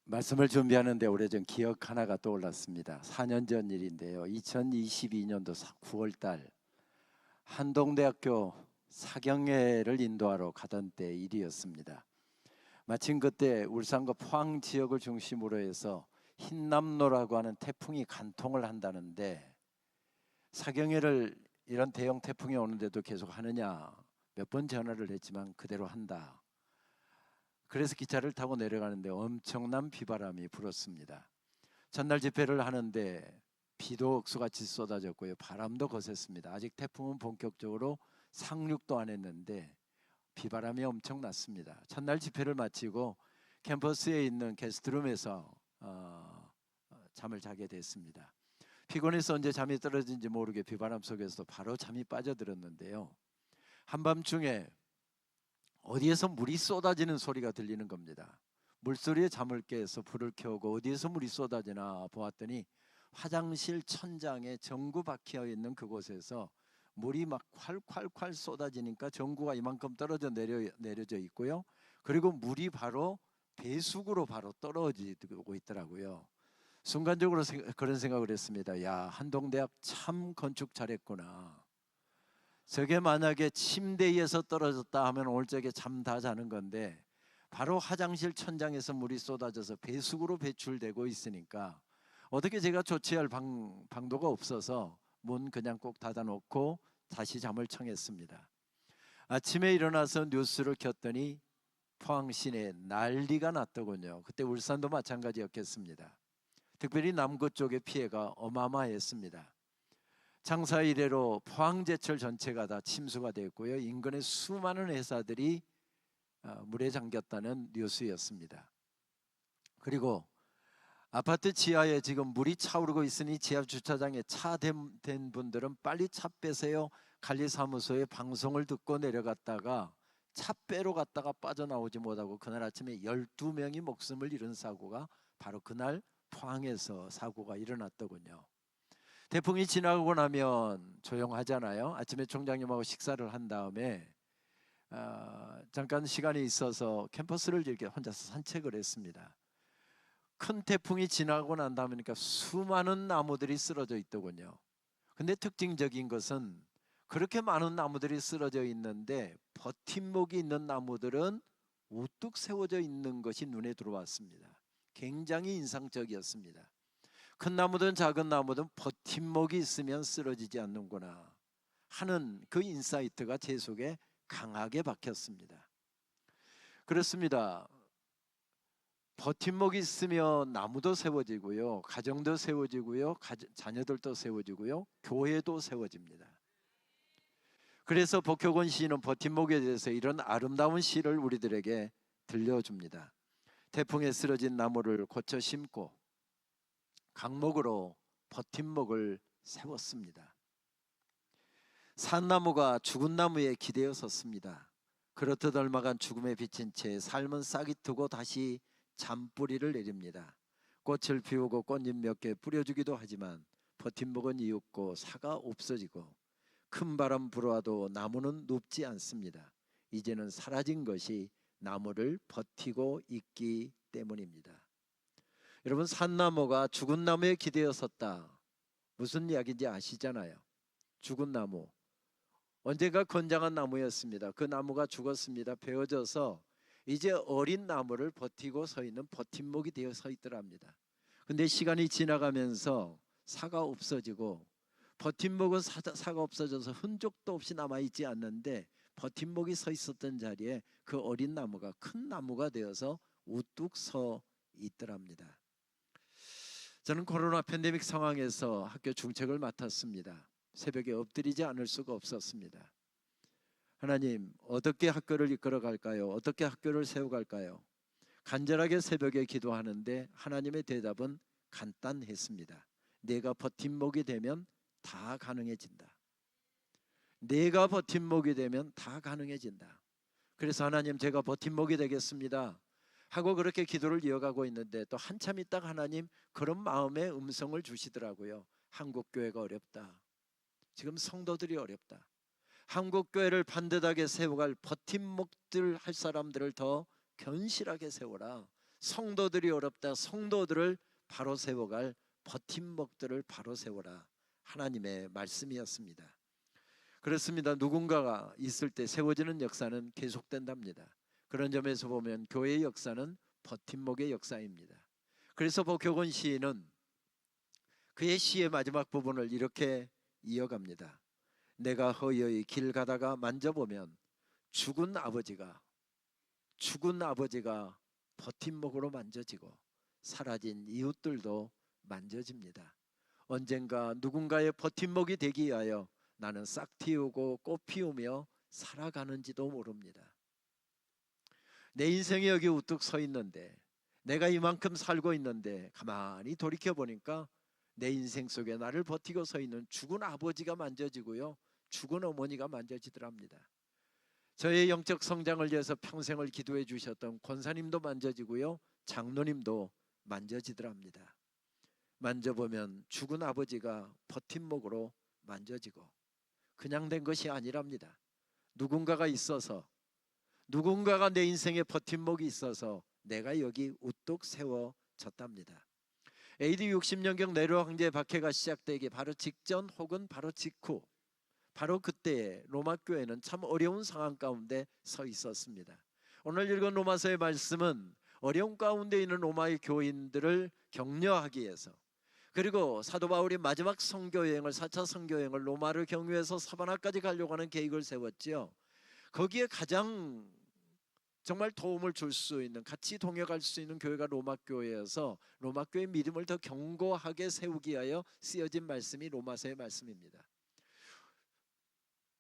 말씀을 준비하는데 오래전 기억 하나가 떠올랐습니다. 4년 전 일인데요. 2022년도 9월 달 한동대학교 사경회를 인도하러 가던 때 일이었습니다. 마침 그때 울산과 포항 지역을 중심으로 해서 흰남노라고 하는 태풍이 간통을 한다는데, 사경회를 이런 대형 태풍이 오는데도 계속 하느냐, 몇 번 전화를 했지만 그대로 한다. 그래서 기차를 타고 내려가는데 엄청난 비바람이 불었습니다. 전날 집회를 하는데 비도 억수같이 쏟아졌고요, 바람도 거셌습니다. 아직 태풍은 본격적으로 상륙도 안 했는데 비바람이 엄청났습니다. 첫날 집회를 마치고 캠퍼스에 있는 게스트룸에서 잠을 자게 됐습니다. 피곤해서 언제 잠이 떨어진지 모르게 비바람 속에서 바로 잠이 빠져들었는데요. 한밤중에 어디에서 물이 쏟아지는 소리가 들리는 겁니다. 물소리에 잠을 깨서 불을 켜고 어디에서 물이 쏟아지나 보았더니 화장실 천장에 전구 박혀 있는 그곳에서 물이 막 콸콸콸 쏟아지니까 전구가 이만큼 떨어져 내려져 있고요. 그리고 물이 바로 배수구로 바로 떨어지고 있더라고요. 순간적으로 그런 생각을 했습니다. 야, 한동대학 참 건축 잘했구나. 저게 만약에 침대에서 떨어졌다 하면 오늘 저게 잠 다 자는 건데, 바로 화장실 천장에서 물이 쏟아져서 배수구로 배출되고 있으니까 어떻게 제가 조치할 방도가 없어서 문 그냥 꼭 닫아놓고 다시 잠을 청했습니다. 아침에 일어나서 뉴스를 켰더니 포항 시내에 난리가 났더군요. 그때 울산도 마찬가지였겠습니다. 특별히 남구 쪽의 피해가 어마어마했습니다. 장사 이래로 포항제철 전체가 다 침수가 됐고요. 인근의 수많은 회사들이 물에 잠겼다는 뉴스였습니다. 그리고 아파트 지하에 지금 물이 차오르고 있으니 지하 주차장에 차 댄 분들은 빨리 차 빼세요. 관리사무소에 방송을 듣고 내려갔다가 차 빼러 갔다가 빠져나오지 못하고 그날 아침에 12명이 목숨을 잃은 사고가 바로 그날 포항에서 사고가 일어났더군요. 태풍이 지나가고 나면 조용하잖아요. 아침에 총장님하고 식사를 한 다음에 잠깐 시간이 있어서 캠퍼스를 이렇게 혼자서 산책을 했습니다. 큰 태풍이 지나고 난 다음이니까 수많은 나무들이 쓰러져 있더군요. 근데 특징적인 것은 그렇게 많은 나무들이 쓰러져 있는데 버팀목이 있는 나무들은 우뚝 세워져 있는 것이 눈에 들어왔습니다. 굉장히 인상적이었습니다. 큰 나무든 작은 나무든 버팀목이 있으면 쓰러지지 않는구나 하는 그 인사이트가 제 속에 강하게 박혔습니다. 그렇습니다. 버팀목이 있으면 나무도 세워지고요, 가정도 세워지고요, 자녀들도 세워지고요, 교회도 세워집니다. 그래서 복효곤 시인은 버팀목에 대해서 이런 아름다운 시를 우리들에게 들려줍니다. 태풍에 쓰러진 나무를 고쳐 심고 강목으로 버팀목을 세웠습니다. 산나무가 죽은 나무에 기대어 섰습니다. 그렇듯 얼마간 죽음에 비친 채 삶은 싹이 트고 다시 잔뿌리를 내립니다. 꽃을 피우고 꽃잎 몇 개 뿌려주기도 하지만 버팀목은 이윽고 사가 없어지고 큰 바람 불어와도 나무는 눕지 않습니다. 이제는 사라진 것이 나무를 버티고 있기 때문입니다. 여러분, 산나무가 죽은 나무에 기대어 섰다. 무슨 이야기인지 아시잖아요. 죽은 나무, 언젠가 건장한 나무였습니다. 그 나무가 죽었습니다. 베어져서 이제 어린 나무를 버티고 서 있는 버팀목이 되어 서 있더랍니다. 근데 시간이 지나가면서 사가 없어지고 버팀목은 사가 없어져서 흔적도 없이 남아있지 않는데 버팀목이 서 있었던 자리에 그 어린 나무가 큰 나무가 되어서 우뚝 서 있더랍니다. 저는 코로나 팬데믹 상황에서 학교 중책을 맡았습니다. 새벽에 엎드리지 않을 수가 없었습니다. 하나님, 어떻게 학교를 이끌어 갈까요? 어떻게 학교를 세워갈까요? 간절하게 새벽에 기도하는데 하나님의 대답은 간단했습니다. 내가 버팀목이 되면 다 가능해진다. 내가 버팀목이 되면 다 가능해진다. 그래서 하나님, 제가 버팀목이 되겠습니다 하고 그렇게 기도를 이어가고 있는데 또 한참 있다가 하나님 그런 마음의 음성을 주시더라고요. 한국교회가 어렵다. 지금 성도들이 어렵다. 한국교회를 반듯하게 세워갈 버팀목들 할 사람들을 더 견실하게 세워라. 성도들이 어렵다. 성도들을 바로 세워갈 버팀목들을 바로 세워라. 하나님의 말씀이었습니다. 그렇습니다. 누군가가 있을 때 세워지는 역사는 계속된답니다. 그런 점에서 보면 교회의 역사는 버팀목의 역사입니다. 그래서 복효건 시인은 그의 시의 마지막 부분을 이렇게 이어갑니다. 내가 허여이 길 가다가 만져보면 죽은 아버지가 버팀목으로 만져지고 사라진 이웃들도 만져집니다. 언젠가 누군가의 버팀목이 되기 위하여 나는 싹 틔우고 꽃 피우며 살아가는지도 모릅니다. 내 인생이 여기 우뚝 서 있는데, 내가 이만큼 살고 있는데 가만히 돌이켜 보니까 내 인생 속에 나를 버티고 서 있는 죽은 아버지가 만져지고요, 죽은 어머니가 만져지더랍니다. 저의 영적 성장을 위해서 평생을 기도해 주셨던 권사님도 만져지고요, 장로님도 만져지더랍니다. 만져보면 죽은 아버지가 버팀목으로 만져지고, 그냥 된 것이 아니랍니다. 누군가가 있어서, 누군가가 내 인생에 버팀목이 있어서 내가 여기 우뚝 세워졌답니다. AD 60년경 네로 황제의 박해가 시작되기 바로 직전 혹은 바로 직후, 바로 그때에 로마 교회는 참 어려운 상황 가운데 서 있었습니다. 오늘 읽은 로마서의 말씀은 어려운 가운데 있는 로마의 교인들을 격려하기 위해서, 그리고 사도 바울이 마지막 선교여행을 4차 선교여행을 로마를 경유해서 사바나까지 가려고 하는 계획을 세웠지요. 거기에 가장 정말 도움을 줄 수 있는, 같이 동역할 수 있는 교회가 로마 교회여서 로마 교회의 믿음을 더 견고하게 세우기 위하여 쓰여진 말씀이 로마서의 말씀입니다.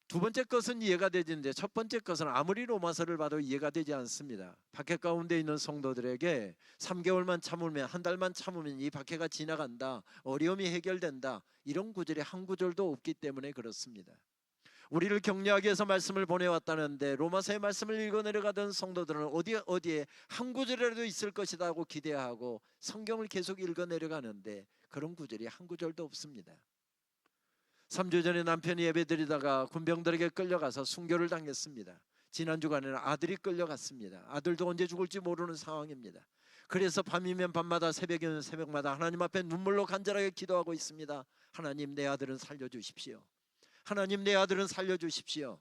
두 번째 것은 이해가 되지는데 첫 번째 것은 아무리 로마서를 봐도 이해가 되지 않습니다. 박해 가운데 있는 성도들에게 3개월만 참으면, 한 달만 참으면 이 박해가 지나간다, 어려움이 해결된다, 이런 구절이 한 구절도 없기 때문에 그렇습니다. 우리를 격려하기 위해서 말씀을 보내왔다는데 로마서의 말씀을 읽어 내려가던 성도들은 어디에 한 구절이라도 있을 것이다 하고 기대하고 성경을 계속 읽어 내려가는데 그런 구절이 한 구절도 없습니다. 3주 전에 남편이 예배드리다가 군병들에게 끌려가서 순교를 당했습니다. 지난 주간에는 아들이 끌려갔습니다. 아들도 언제 죽을지 모르는 상황입니다. 그래서 밤이면 밤마다, 새벽이면 새벽마다 하나님 앞에 눈물로 간절하게 기도하고 있습니다. 하나님, 내 아들은 살려주십시오. 하나님, 내 아들은 살려주십시오.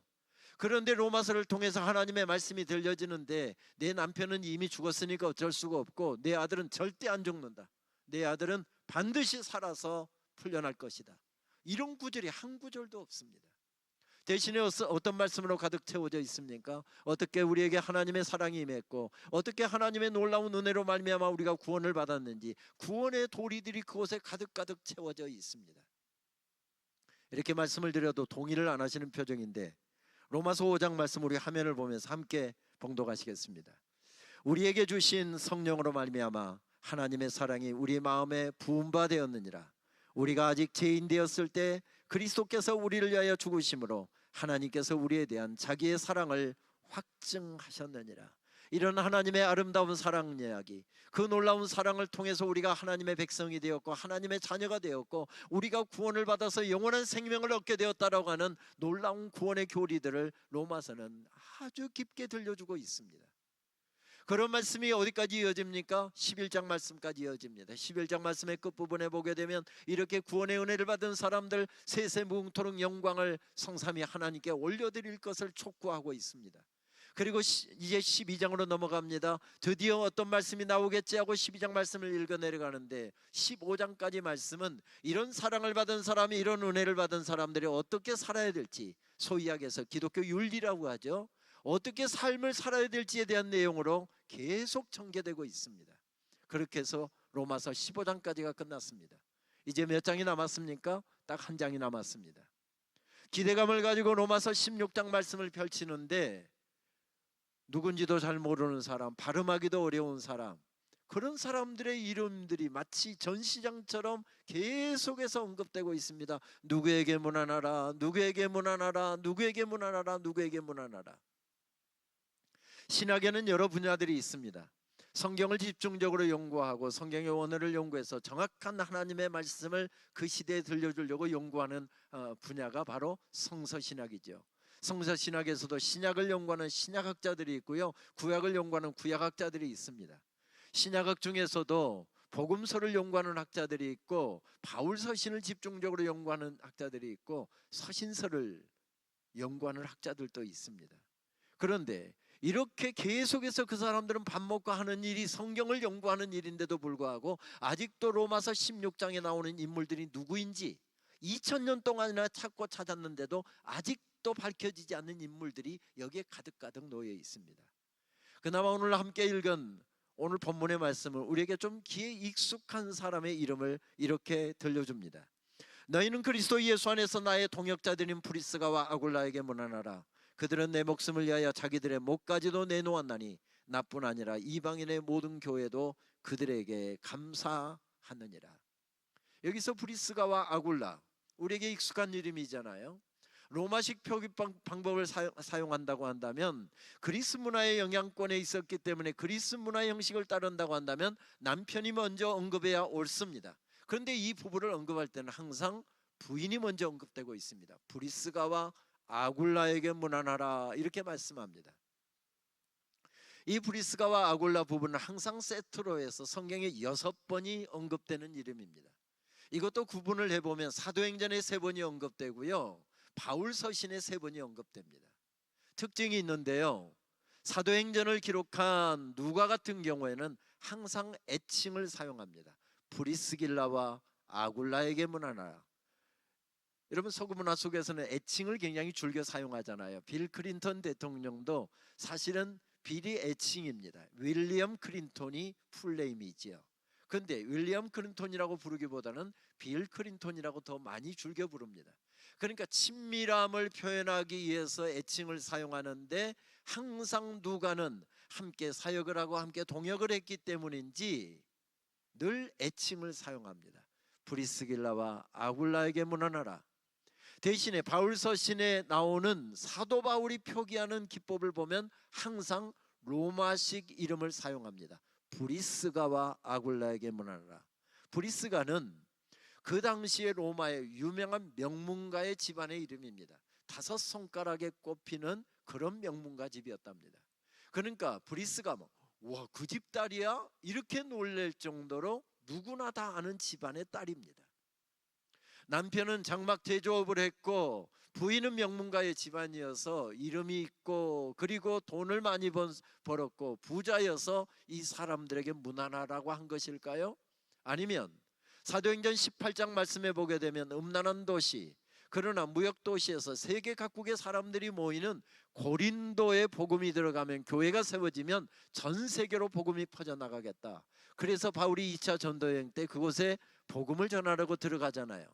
그런데 로마서를 통해서 하나님의 말씀이 들려지는데 내 남편은 이미 죽었으니까 어쩔 수가 없고 내 아들은 절대 안 죽는다, 내 아들은 반드시 살아서 풀려날 것이다, 이런 구절이 한 구절도 없습니다. 대신에 어떤 말씀으로 가득 채워져 있습니까? 어떻게 우리에게 하나님의 사랑이 임했고 어떻게 하나님의 놀라운 은혜로 말미암아 우리가 구원을 받았는지 구원의 도리들이 그곳에 가득 채워져 있습니다. 이렇게 말씀을 드려도 동의를 안 하시는 표정인데 로마서 5장 말씀 우리 화면을 보면서 함께 봉독하시겠습니다. 우리에게 주신 성령으로 말미암아 하나님의 사랑이 우리 마음에 부은 바 되었느니라. 우리가 아직 죄인 되었을 때 그리스도께서 우리를 위하여 죽으심으로 하나님께서 우리에 대한 자기의 사랑을 확증하셨느니라. 이런 하나님의 아름다운 사랑 이야기, 그 놀라운 사랑을 통해서 우리가 하나님의 백성이 되었고 하나님의 자녀가 되었고 우리가 구원을 받아서 영원한 생명을 얻게 되었다라고 하는 놀라운 구원의 교리들을 로마서는 아주 깊게 들려주고 있습니다. 그런 말씀이 어디까지 이어집니까? 11장 말씀까지 이어집니다. 11장 말씀의 끝부분에 보게 되면 이렇게 구원의 은혜를 받은 사람들 세세 무궁토록 영광을 성삼위 하나님께 올려드릴 것을 촉구하고 있습니다. 그리고 이제 12장으로 넘어갑니다. 드디어 어떤 말씀이 나오겠지 하고 12장 말씀을 읽어 내려가는데 15장까지 말씀은 이런 사랑을 받은 사람이, 이런 은혜를 받은 사람들이 어떻게 살아야 될지, 소위 이야기해서 기독교 윤리라고 하죠, 어떻게 삶을 살아야 될지에 대한 내용으로 계속 전개되고 있습니다. 그렇게 해서 로마서 15장까지가 끝났습니다. 이제 몇 장이 남았습니까? 딱 한 장이 남았습니다. 기대감을 가지고 로마서 16장 말씀을 펼치는데 누군지도 잘 모르는 사람, 발음하기도 어려운 사람, 그런 사람들의 이름들이 마치 전시장처럼 계속해서 언급되고 있습니다. 누구에게 문안하라, 누구에게 문안하라, 누구에게 문안하라, 누구에게 문안하라. 신학에는 여러 분야들이 있습니다. 성경을 집중적으로 연구하고 성경의 원어를 연구해서 정확한 하나님의 말씀을 그 시대에 들려주려고 연구하는 분야가 바로 성서신학이죠. 성서신학에서도 신약을 연구하는 신약학자들이 있고요, 구약을 연구하는 구약학자들이 있습니다. 신약학 중에서도 복음서를 연구하는 학자들이 있고 바울 서신을 집중적으로 연구하는 학자들이 있고 서신서를 연구하는 학자들도 있습니다. 그런데 이렇게 계속해서 그 사람들은 밥 먹고 하는 일이 성경을 연구하는 일인데도 불구하고 아직도 로마서 16장에 나오는 인물들이 누구인지 2000년 동안이나 찾고 찾았는데도 아직도 밝혀지지 않는 인물들이 여기에 가득가득 놓여 있습니다. 그나마 오늘 함께 읽은 오늘 본문의 말씀은 우리에게 좀 귀에 익숙한 사람의 이름을 이렇게 들려줍니다. 너희는 그리스도 예수 안에서 나의 동역자들인 브리스가와 아굴라에게 문안하라. 그들은 내 목숨을 위하여 자기들의 목까지도 내놓았나니 나뿐 아니라 이방인의 모든 교회도 그들에게 감사하느니라. 여기서 브리스가와 아굴라, 우리에게 익숙한 이름이잖아요. 로마식 표기 방법을 사용한다고 한다면, 그리스 문화의 영향권에 있었기 때문에 그리스 문화 형식을 따른다고 한다면 남편이 먼저 언급해야 옳습니다. 그런데 이 부부를 언급할 때는 항상 부인이 먼저 언급되고 있습니다. 브리스가와 아굴라에게 문안하라 이렇게 말씀합니다. 이 브리스가와 아굴라 부부는 항상 세트로 해서 성경에 6번이 언급되는 이름입니다. 이것도 구분을 해보면 사도행전에 3번이 언급되고요, 바울 서신에 3번이 언급됩니다. 특징이 있는데요, 사도행전을 기록한 누가 같은 경우에는 항상 애칭을 사용합니다. 브리스길라와 아굴라에게 문안하라. 여러분, 서구 문화 속에서는 애칭을 굉장히 즐겨 사용하잖아요. 빌 클린턴 대통령도 사실은 빌이 애칭입니다. 윌리엄 클린턴이 풀네임이지요. 그런데 윌리엄 클린턴이라고 부르기보다는 빌 클린턴이라고 더 많이 즐겨 부릅니다. 그러니까 친밀함을 표현하기 위해서 애칭을 사용하는데 항상 누가는 함께 사역을 하고 함께 동역을 했기 때문인지 늘 애칭을 사용합니다. 브리스길라와 아굴라에게 문안하라. 대신에 바울 서신에 나오는 사도 바울이 표기하는 기법을 보면 항상 로마식 이름을 사용합니다. 브리스가와 아굴라에게 문안하라. 브리스가는 그 당시에 로마의 유명한 명문가의 집안의 이름입니다. 5 손가락에 꼽히는 그런 명문가 집이었답니다. 그러니까 브리스가 와, 그 집 딸이야? 이렇게 놀랄 정도로 누구나 다 아는 집안의 딸입니다. 남편은 장막 제조업을 했고 부인은 명문가의 집안이어서 이름이 있고 그리고 돈을 많이 벌었고 부자여서 이 사람들에게 문안하라고 한 것일까요? 아니면 사도행전 18장 말씀에 보게 되면 음란한 도시, 그러나 무역도시에서 세계 각국의 사람들이 모이는 고린도에 복음이 들어가면, 교회가 세워지면 전 세계로 복음이 퍼져나가겠다. 그래서 바울이 2차 전도여행 때 그곳에 복음을 전하려고 들어가잖아요.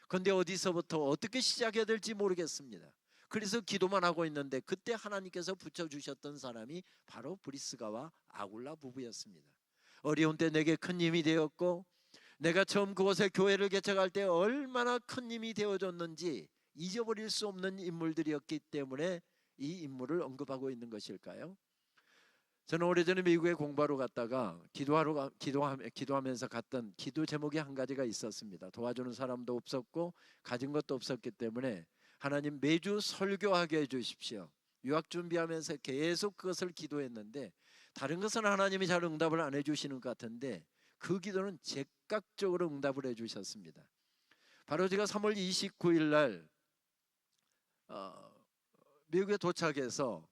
그런데 어디서부터 어떻게 시작해야 될지 모르겠습니다. 그래서 기도만 하고 있는데 그때 하나님께서 붙여주셨던 사람이 바로 브리스가와 아굴라 부부였습니다. 어려운 때 내게 큰 힘이 되었고 내가 처음 그곳에 교회를 개척할 때 얼마나 큰 힘이 되어줬는지 잊어버릴 수 없는 인물들이었기 때문에 이 인물을 언급하고 있는 것일까요? 저는 오래전에 미국에 공부하러 갔다가 기도하면서 갔던 기도 제목이 한 가지가 있었습니다. 도와주는 사람도 없었고 가진 것도 없었기 때문에 하나님 매주 설교하게 해주십시오. 유학 준비하면서 계속 그것을 기도했는데 다른 것은 하나님이 잘 응답을 안 해주시는 것 같은데 그 기도는 즉각적으로 응답을 해주셨습니다. 바로 제가 3월 29일 날 미국에 도착해서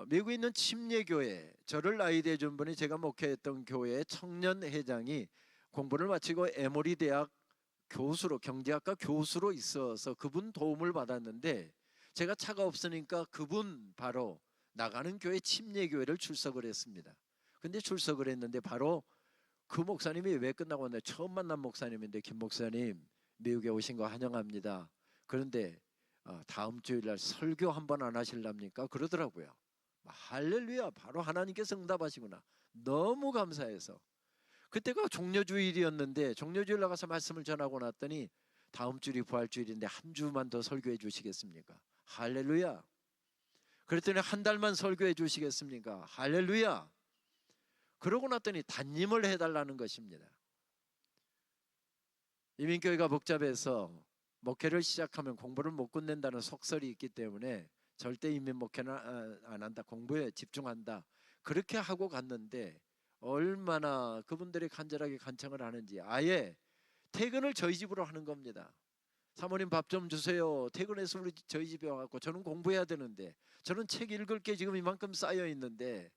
미국에 있는 침례교회, 저를 나이대 준 분이 제가 목회했던 교회의 청년회장이 공부를 마치고 에모리 대학 교수로, 경제학과 교수로 있어서 그분 도움을 받았는데 제가 차가 없으니까 그분 바로 나가는 교회 침례교회를 출석을 했습니다. 근데 출석을 했는데 바로 그 목사님이 왜 끝나고 왔나요? 처음 만난 목사님인데, 김 목사님 미국에 오신 거 환영합니다. 그런데 다음 주일날 설교 한번 안 하실랍니까? 그러더라고요. 할렐루야, 바로 하나님께서 응답하시구나. 너무 감사해서 그때가 종려주일이었는데 종려주일 나가서 말씀을 전하고 났더니 다음 주일이 부활주일인데 한 주만 더 설교해 주시겠습니까? 할렐루야. 그랬더니 한 달만 설교해 주시겠습니까? 할렐루야. 그러고 났더니 담임을 해달라는 것입니다. 이민교회가 복잡해서 목회를 시작하면 공부를 못 끝낸다는 속설이 있기 때문에 절대 이민 목회는 안 한다, 공부에 집중한다, 그렇게 하고 갔는데 얼마나 그분들이 간절하게 간청을 하는지 아예 퇴근을 저희 집으로 하는 겁니다. 사모님 밥 좀 주세요. 퇴근해서 우리 저희 집에 와갖고 저는 공부해야 되는데, 저는 책 읽을 게 지금 이만큼 쌓여 있는데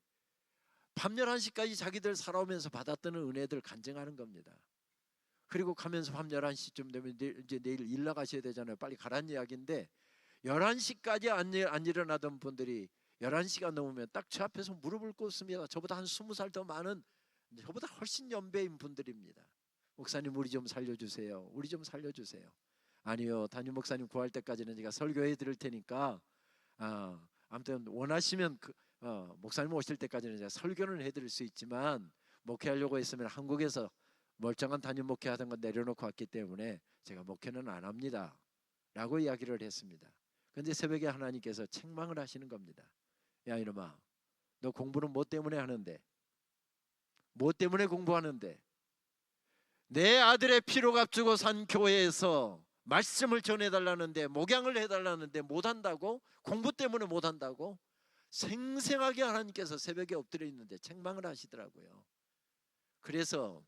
밤 11시까지 자기들 살아오면서 받았던 은혜들 간증하는 겁니다. 그리고 가면서 밤 11시쯤 되면 이제 내일 일 나가셔야 되잖아요. 빨리 가란 이야기인데 11시까지 안 일어나던 분들이 11시가 넘으면 딱 제 앞에서 무릎을 꿇습니다. 저보다 한 20살 더 많은, 저보다 훨씬 연배인 분들입니다. 목사님 우리 좀 살려주세요. 우리 좀 살려주세요. 아니요, 담임 목사님 구할 때까지는 제가 설교해 드릴 테니까 아무튼 원하시면 목사님 오실 때까지는 제가 설교는 해드릴 수 있지만, 목회하려고 했으면 한국에서 멀쩡한 담임 목회하던 건 내려놓고 왔기 때문에 제가 목회는 안 합니다 라고 이야기를 했습니다. 그런데 새벽에 하나님께서 책망을 하시는 겁니다. 야 이놈아, 너 공부는 뭐 때문에 하는데? 뭐 때문에 공부하는데? 내 아들의 피로 값주고 산 교회에서 말씀을 전해달라는데, 목양을 해달라는데 못한다고? 공부 때문에 못한다고? 생생하게 하나님께서 새벽에 엎드려 있는데 책망을 하시더라고요. 그래서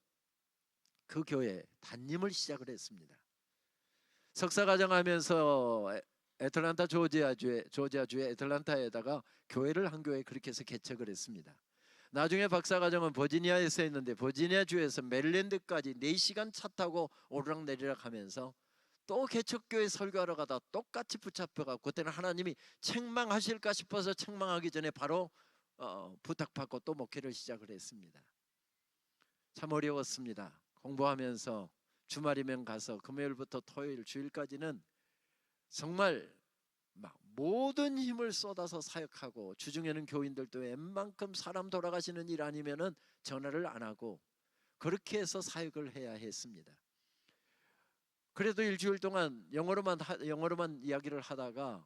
그 교회 담임을 시작을 했습니다. 석사과정 하면서 애틀란타 조지아주의 애틀란타에다가 교회를 한 교회 그렇게 해서 개척을 했습니다. 나중에 박사과정은 버지니아에서 했는데 버지니아주에서 메릴랜드까지 4시간 차 타고 오르락내리락 하면서 또 개척교회 설교하러 가다 똑같이 붙잡혀가고, 그때는 하나님이 책망하실까 싶어서 책망하기 전에 바로 부탁받고 또 목회를 시작을 했습니다. 참 어려웠습니다. 공부하면서 주말이면 가서 금요일부터 토요일 주일까지는 정말 막 모든 힘을 쏟아서 사역하고, 주중에는 교인들도 웬만큼 사람 돌아가시는 일 아니면은 전화를 안 하고 그렇게 해서 사역을 해야 했습니다. 그래도 일주일 동안 영어로만 이야기를 하다가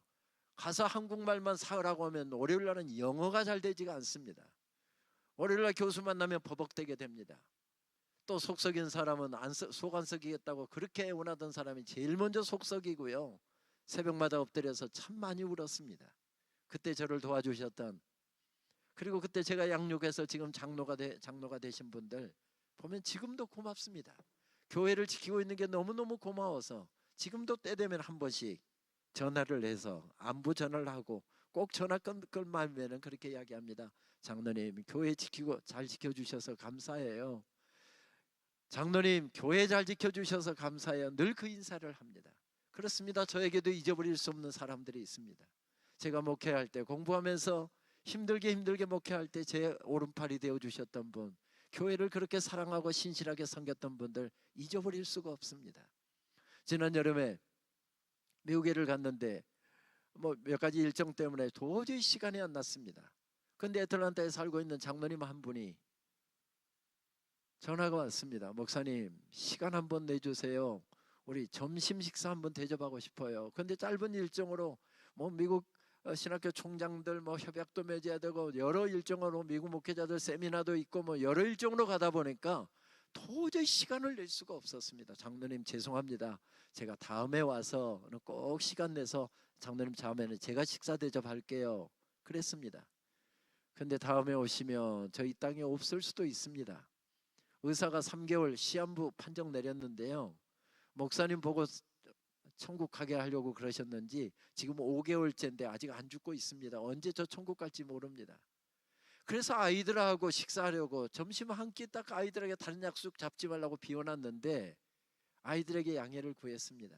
가서 한국말만 사으라고 하면 월요일 날은 영어가 잘 되지가 않습니다. 월요일 날 교수 만나면 버벅대게 됩니다. 또 속 썩인 사람은 속 안 썩이겠다고 그렇게 원하던 사람이 제일 먼저 속 썩이고요. 새벽마다 엎드려서 참 많이 울었습니다. 그때 저를 도와주셨던, 그리고 그때 제가 양육해서 지금 장로가 되신 분들 보면 지금도 고맙습니다. 교회를 지키고 있는 게 너무너무 고마워서 지금도 때 되면 한 번씩 전화를 해서 안부 전화를 하고, 꼭 전화 끊으면 그렇게 이야기합니다. 장로님 교회 잘 지켜주셔서 감사해요. 장로님 교회 잘 지켜주셔서 감사해요. 늘 그 인사를 합니다. 그렇습니다. 저에게도 잊어버릴 수 없는 사람들이 있습니다. 제가 목회할 때, 공부하면서 힘들게 목회할 때 제 오른팔이 되어주셨던 분, 교회를 그렇게 사랑하고 신실하게 섬겼던 분들 잊어버릴 수가 없습니다. 지난 여름에 미국에를 갔는데 몇 가지 일정 때문에 도저히 시간이 안 났습니다. 근데 애틀란타에 살고 있는 장로님 한 분이 전화가 왔습니다. 목사님 시간 한번 내주세요. 우리 점심 식사 한번 대접하고 싶어요. 근데 짧은 일정으로 미국 신학교 총장들 협약도 맺어야 되고 여러 일정으로 미국 목회자들 세미나도 있고 여러 일정으로 가다 보니까 도저히 시간을 낼 수가 없었습니다. 장로님 죄송합니다. 제가 다음에 와서 꼭 시간 내서 장로님 다음에는 제가 식사 대접할게요. 그랬습니다. 근데 다음에 오시면 저희 땅에 없을 수도 있습니다. 의사가 3개월 시한부 판정 내렸는데요. 목사님 보고 천국 가게 하려고 그러셨는지 지금 5개월째인데 아직 안 죽고 있습니다. 언제 저 천국 갈지 모릅니다. 그래서 아이들하고 식사하려고 점심 한 끼 딱 아이들에게 다른 약속 잡지 말라고 비워놨는데 아이들에게 양해를 구했습니다.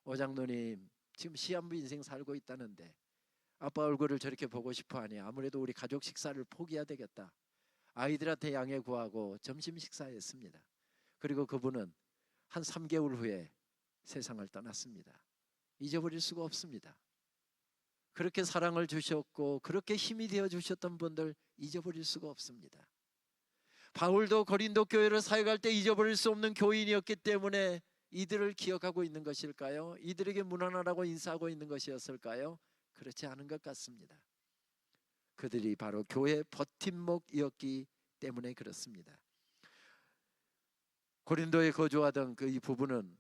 오장로님 지금 시한부 인생 살고 있다는데 아빠 얼굴을 저렇게 보고 싶어하니 아무래도 우리 가족 식사를 포기해야 되겠다. 아이들한테 양해 구하고 점심 식사했습니다. 그리고 그분은 한 3개월 후에 세상을 떠났습니다. 잊어버릴 수가 없습니다. 그렇게 사랑을 주셨고 그렇게 힘이 되어 주셨던 분들 잊어버릴 수가 없습니다. 바울도 고린도 교회를 사역할 때 잊어버릴 수 없는 교인이었기 때문에 이들을 기억하고 있는 것일까요? 이들에게 문안하라고 인사하고 있는 것이었을까요? 그렇지 않은 것 같습니다. 그들이 바로 교회의 버팀목이었기 때문에 그렇습니다. 고린도에 거주하던 이 부부는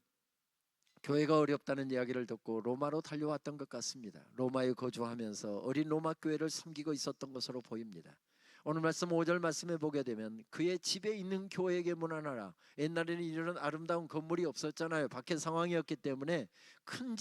교회가 어렵다는 이야기를 듣고 로마로 달려왔던 것 같습니다. 로마에 거주하면서 어린 로마 교회를 섬기고 있었던 것으로 보입니다. 오늘 말씀 5절 말씀에 보게 되면 그의 집에 있는 교회에게 문안하라. 옛날에는 이런 아름다운 건물이 없었잖아요. 밖에 상황이었기 때문에 큰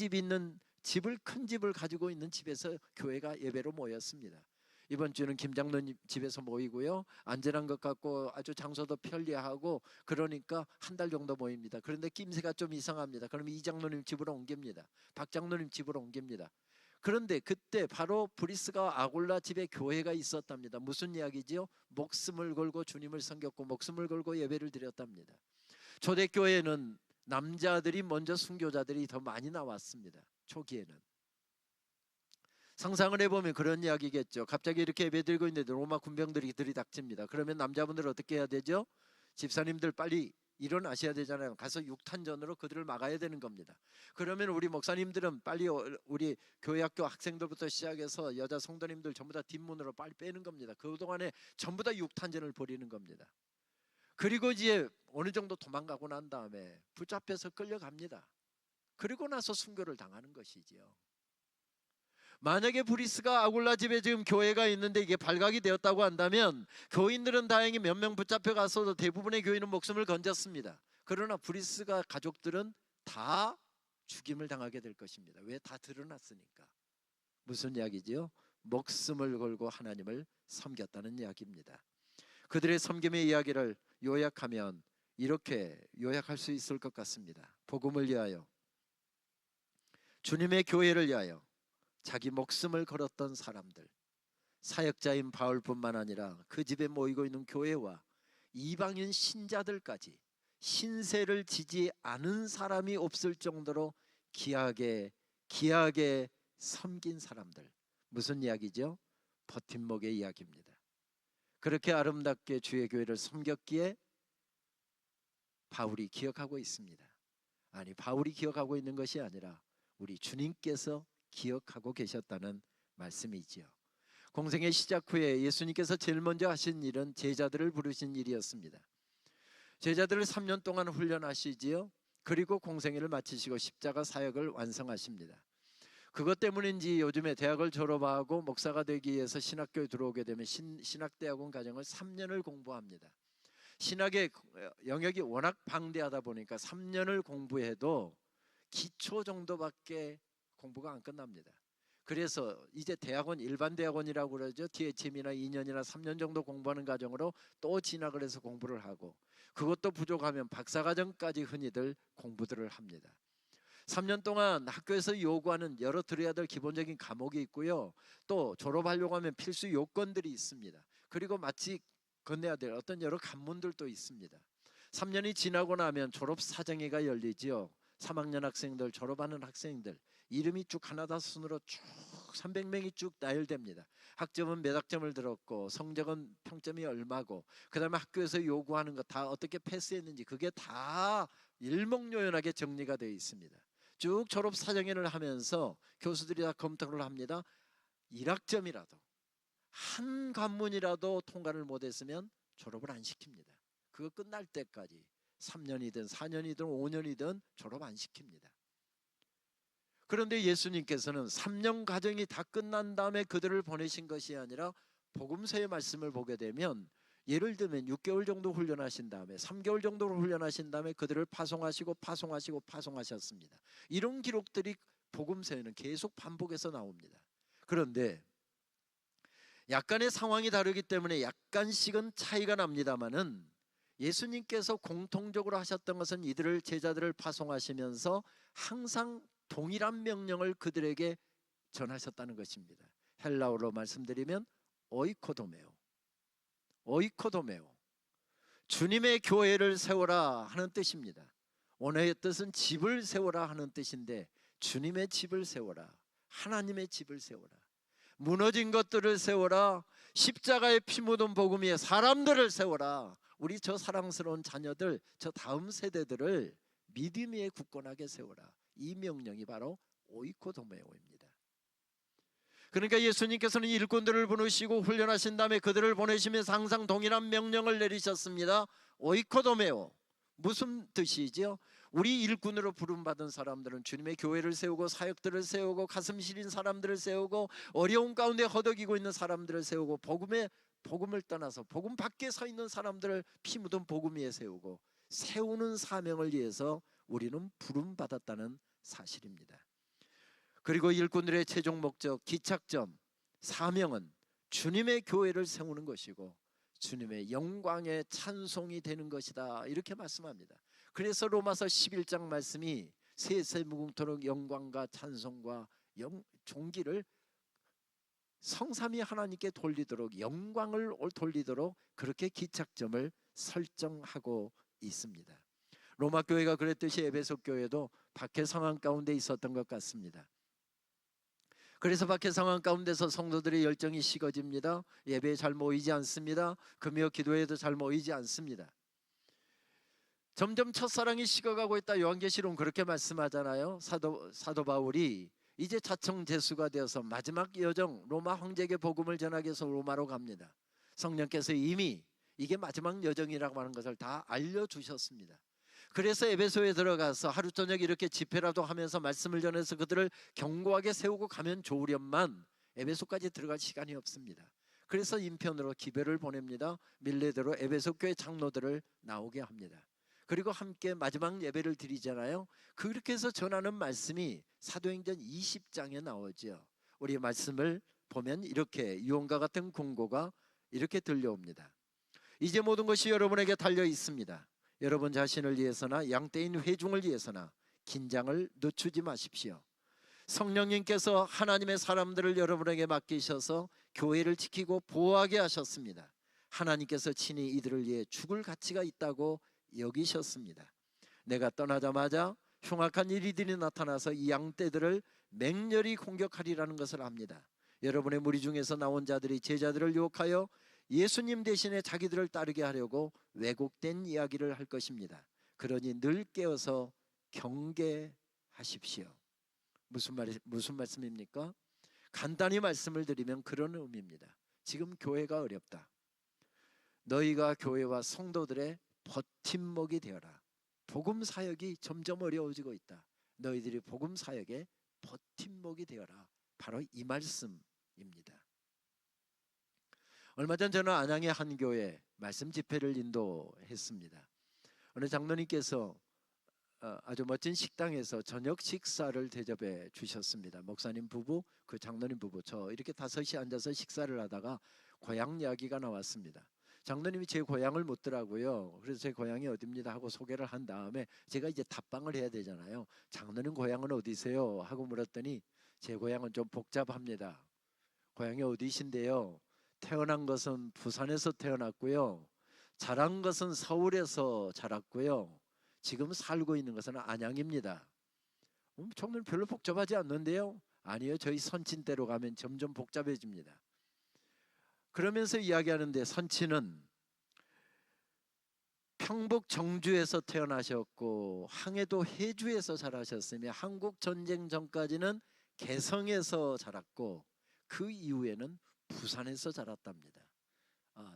큰 집을 가지고 있는 집에서 교회가 예배로 모였습니다. 이번 주는 김 장로님 집에서 모이고요. 안전한 것 같고 아주 장소도 편리하고 그러니까 한 달 정도 모입니다. 그런데 낌새가 좀 이상합니다. 그러면 이 장로님 집으로 옮깁니다. 박 장로님 집으로 옮깁니다. 그런데 그때 바로 브리스가 아굴라 집에 교회가 있었답니다. 무슨 이야기지요? 목숨을 걸고 주님을 섬겼고 목숨을 걸고 예배를 드렸답니다. 초대교회는 남자들이 먼저 순교자들이 더 많이 나왔습니다. 초기에는. 상상을 해보면 그런 이야기겠죠. 갑자기 이렇게 예배 드리고 있는데 로마 군병들이 들이닥칩니다. 그러면 남자분들 어떻게 해야 되죠? 집사님들 빨리 일어나셔야 되잖아요. 가서 육탄전으로 그들을 막아야 되는 겁니다. 그러면 우리 목사님들은 빨리 우리 교회학교 학생들부터 시작해서 여자 성도님들 전부 다 뒷문으로 빨리 빼는 겁니다. 그동안에 전부 다 육탄전을 벌이는 겁니다. 그리고 이제 어느 정도 도망가고 난 다음에 붙잡혀서 끌려갑니다. 그리고 나서 순교를 당하는 것이지요. 만약에 브리스가 아굴라 집에 지금 교회가 있는데 이게 발각이 되었다고 한다면 교인들은 다행히 몇 명 붙잡혀 가서도 대부분의 교인은 목숨을 건졌습니다. 그러나 브리스가 가족들은 다 죽임을 당하게 될 것입니다. 왜? 다 드러났으니까. 무슨 이야기지요? 목숨을 걸고 하나님을 섬겼다는 이야기입니다. 그들의 섬김의 이야기를 요약하면 이렇게 요약할 수 있을 것 같습니다. 복음을 위하여, 주님의 교회를 위하여 자기 목숨을 걸었던 사람들, 사역자인 바울뿐만 아니라 그 집에 모이고 있는 교회와 이방인 신자들까지 신세를 지지 않은 사람이 없을 정도로 귀하게 섬긴 사람들. 무슨 이야기죠? 버팀목의 이야기입니다. 그렇게 아름답게 주의 교회를 섬겼기에 바울이 기억하고 있습니다. 아니, 바울이 기억하고 있는 것이 아니라 우리 주님께서 기억하고 계셨다는 말씀이지요. 공생의 시작 후에 예수님께서 제일 먼저 하신 일은 제자들을 부르신 일이었습니다. 제자들을 3년 동안 훈련하시지요. 그리고 공생애를 마치시고 십자가 사역을 완성하십니다. 그것 때문인지 요즘에 대학을 졸업하고 목사가 되기 위해서 신학교에 들어오게 되면 신학대학원 과정을 3년을 공부합니다. 신학의 영역이 워낙 방대하다 보니까 3년을 공부해도 기초 정도밖에 공부가 안 끝납니다. 그래서 이제 대학원, 일반 대학원이라고 그러죠. DHM이나 2년이나 3년 정도 공부하는 과정으로 또 진학을 해서 공부를 하고, 그것도 부족하면 박사과정까지 흔히들 공부들을 합니다. 3년 동안 학교에서 요구하는 여러 들어야 될 기본적인 과목이 있고요. 또 졸업하려고 하면 필수 요건들이 있습니다. 그리고 마치 건네야 될 어떤 여러 관문들도 있습니다. 3년이 지나고 나면 졸업사정회가 열리지요. 3학년 학생들, 졸업하는 학생들 이름이 쭉 하나다 순으로 쭉 300명이 쭉 나열됩니다. 학점은 몇 학점을 들었고 성적은 평점이 얼마고 그 다음에 학교에서 요구하는 거 다 어떻게 패스했는지 그게 다 일목요연하게 정리가 되어 있습니다. 쭉 졸업사정회를 하면서 교수들이 다 검토를 합니다. 1학점이라도 한 관문이라도 통과를 못했으면 졸업을 안 시킵니다. 그거 끝날 때까지 3년이든 4년이든 5년이든 졸업 안 시킵니다. 그런데 예수님께서는 3년 과정이 다 끝난 다음에 그들을 보내신 것이 아니라 복음서의 말씀을 보게 되면 예를 들면 6개월 정도 훈련하신 다음에 3개월 정도 훈련하신 다음에 그들을 파송하셨습니다. 이런 기록들이 복음서에는 계속 반복해서 나옵니다. 그런데 약간의 상황이 다르기 때문에 약간씩은 차이가 납니다만은 예수님께서 공통적으로 하셨던 것은 이들을 제자들을 파송하시면서 항상 동일한 명령을 그들에게 전하셨다는 것입니다. 헬라어로 말씀드리면 오이코도메오. 주님의 교회를 세워라 하는 뜻입니다. 원어의 뜻은 집을 세워라 하는 뜻인데 주님의 집을 세워라, 하나님의 집을 세워라, 무너진 것들을 세워라, 십자가의 피 묻은 복음 위에 사람들을 세워라. 우리 저 사랑스러운 자녀들, 저 다음 세대들을 믿음 위에 굳건하게 세워라. 이 명령이 바로 오이코도메오입니다. 그러니까 예수님께서는 일꾼들을 부르시고 훈련하신 다음에 그들을 보내시면서 항상 동일한 명령을 내리셨습니다. 오이코도메오. 무슨 뜻이죠? 우리 일꾼으로 부름받은 사람들은 주님의 교회를 세우고 사역들을 세우고 가슴 시린 사람들을 세우고 어려운 가운데 허덕이고 있는 사람들을 세우고 복음의 복음을 떠나서 복음 밖에 서 있는 사람들을 피 묻은 복음 위에 세우고 세우는 사명을 위해서 우리는 부름 받았다는 사실입니다. 그리고 일꾼들의 최종 목적, 기착점, 사명은 주님의 교회를 세우는 것이고 주님의 영광의 찬송이 되는 것이다, 이렇게 말씀합니다. 그래서 로마서 11장 말씀이 세세 무궁토록 영광과 찬송과 존귀를 성삼위 하나님께 돌리도록, 영광을 돌리도록 그렇게 기착점을 설정하고 있습니다. 로마 교회가 그랬듯이 에베소 교회도 박해 상황 가운데 있었던 것 같습니다. 그래서 박해 상황 가운데서 성도들의 열정이 식어집니다. 예배에 잘 모이지 않습니다. 금요 기도에도 잘 모이지 않습니다. 점점 첫사랑이 식어가고 있다. 요한계시록은 그렇게 말씀하잖아요. 사도 바울이 이제 자청제수가 되어서 마지막 여정, 로마 황제에게 복음을 전하기 위해서 로마로 갑니다. 성령께서 이미 이게 마지막 여정이라고 하는 것을 다 알려주셨습니다. 그래서 에베소에 들어가서 하루 저녁 이렇게 집회라도 하면서 말씀을 전해서 그들을 견고하게 세우고 가면 좋으련만 에베소까지 들어갈 시간이 없습니다. 그래서 인편으로 기별을 보냅니다. 밀레드로 에베소 교회 장로들을 나오게 합니다. 그리고 함께 마지막 예배를 드리잖아요. 그렇게 해서 전하는 말씀이 사도행전 20장에 나오죠. 우리 말씀을 보면 이렇게 유언과 같은 공고가 이렇게 들려옵니다. 이제 모든 것이 여러분에게 달려 있습니다. 여러분 자신을 위해서나 양떼인 회중을 위해서나 긴장을 늦추지 마십시오. 성령님께서 하나님의 사람들을 여러분에게 맡기셔서 교회를 지키고 보호하게 하셨습니다. 하나님께서 친히 이들을 위해 죽을 가치가 있다고 여기셨습니다. 내가 떠나자마자 흉악한 이리들이 나타나서 이 양떼들을 맹렬히 공격하리라는 것을 압니다. 여러분의 무리 중에서 나온 자들이 제자들을 유혹하여 예수님 대신에 자기들을 따르게 하려고 왜곡된 이야기를 할 것입니다. 그러니 늘 깨어서 경계하십시오. 무슨 말씀입니까? 간단히 말씀을 드리면 그런 의미입니다. 지금 교회가 어렵다. 너희가 교회와 성도들의 버팀목이 되어라. 복음 사역이 점점 어려워지고 있다. 너희들이 복음 사역의 버팀목이 되어라. 바로 이 말씀입니다. 얼마 전 저는 안양의 한 교회 말씀 집회를 인도했습니다. 어느 장로님께서 아주 멋진 식당에서 저녁 식사를 대접해 주셨습니다. 목사님 부부, 그 장로님 부부, 저 이렇게 다섯이 앉아서 식사를 하다가 고향 이야기가 나왔습니다. 장로님이 제 고향을 묻더라고요. 그래서 제 고향이 어디입니다 하고 소개를 한 다음에 제가 이제 답방을 해야 되잖아요. 장로님 고향은 어디세요 하고 물었더니 제 고향은 좀 복잡합니다. 고향이 어디신데요? 태어난 것은 부산에서 태어났고요. 자란 것은 서울에서 자랐고요. 지금 살고 있는 것은 안양입니다. 정말 별로 복잡하지 않는데요? 아니요, 저희 선친대로 가면 점점 복잡해집니다. 그러면서 이야기하는데 선친은 평북 정주에서 태어나셨고 항해도 해주에서 자라셨으며 한국 전쟁 전까지는 개성에서 자랐고 그 이후에는 부산에서 자랐답니다.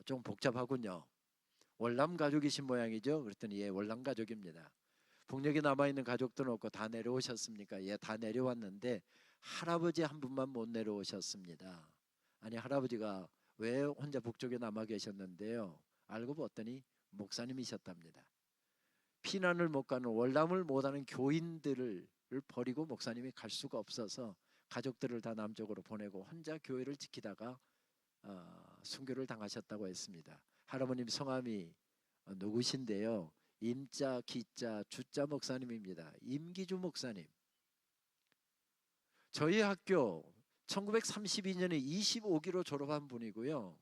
좀 복잡하군요. 월남 가족이신 모양이죠. 그랬더니 예, 월남 가족입니다. 북녘에 남아있는 가족들은 없고 다 내려오셨습니까? 예, 다 내려왔는데 할아버지 한 분만 못 내려오셨습니다. 아니, 할아버지가 왜 혼자 북쪽에 남아 계셨는데요? 알고 봤더니 목사님이셨답니다. 피난을 못 가는, 월남을 못하는 교인들을 버리고 목사님이 갈 수가 없어서 가족들을 다 남쪽으로 보내고 혼자 교회를 지키다가 순교를 당하셨다고 했습니다. 할아버님 성함이 누구신데요? 임자, 기자, 주자 목사님입니다. 임기주 목사님. 저희 학교 1932년에 25기로 졸업한 분이고요.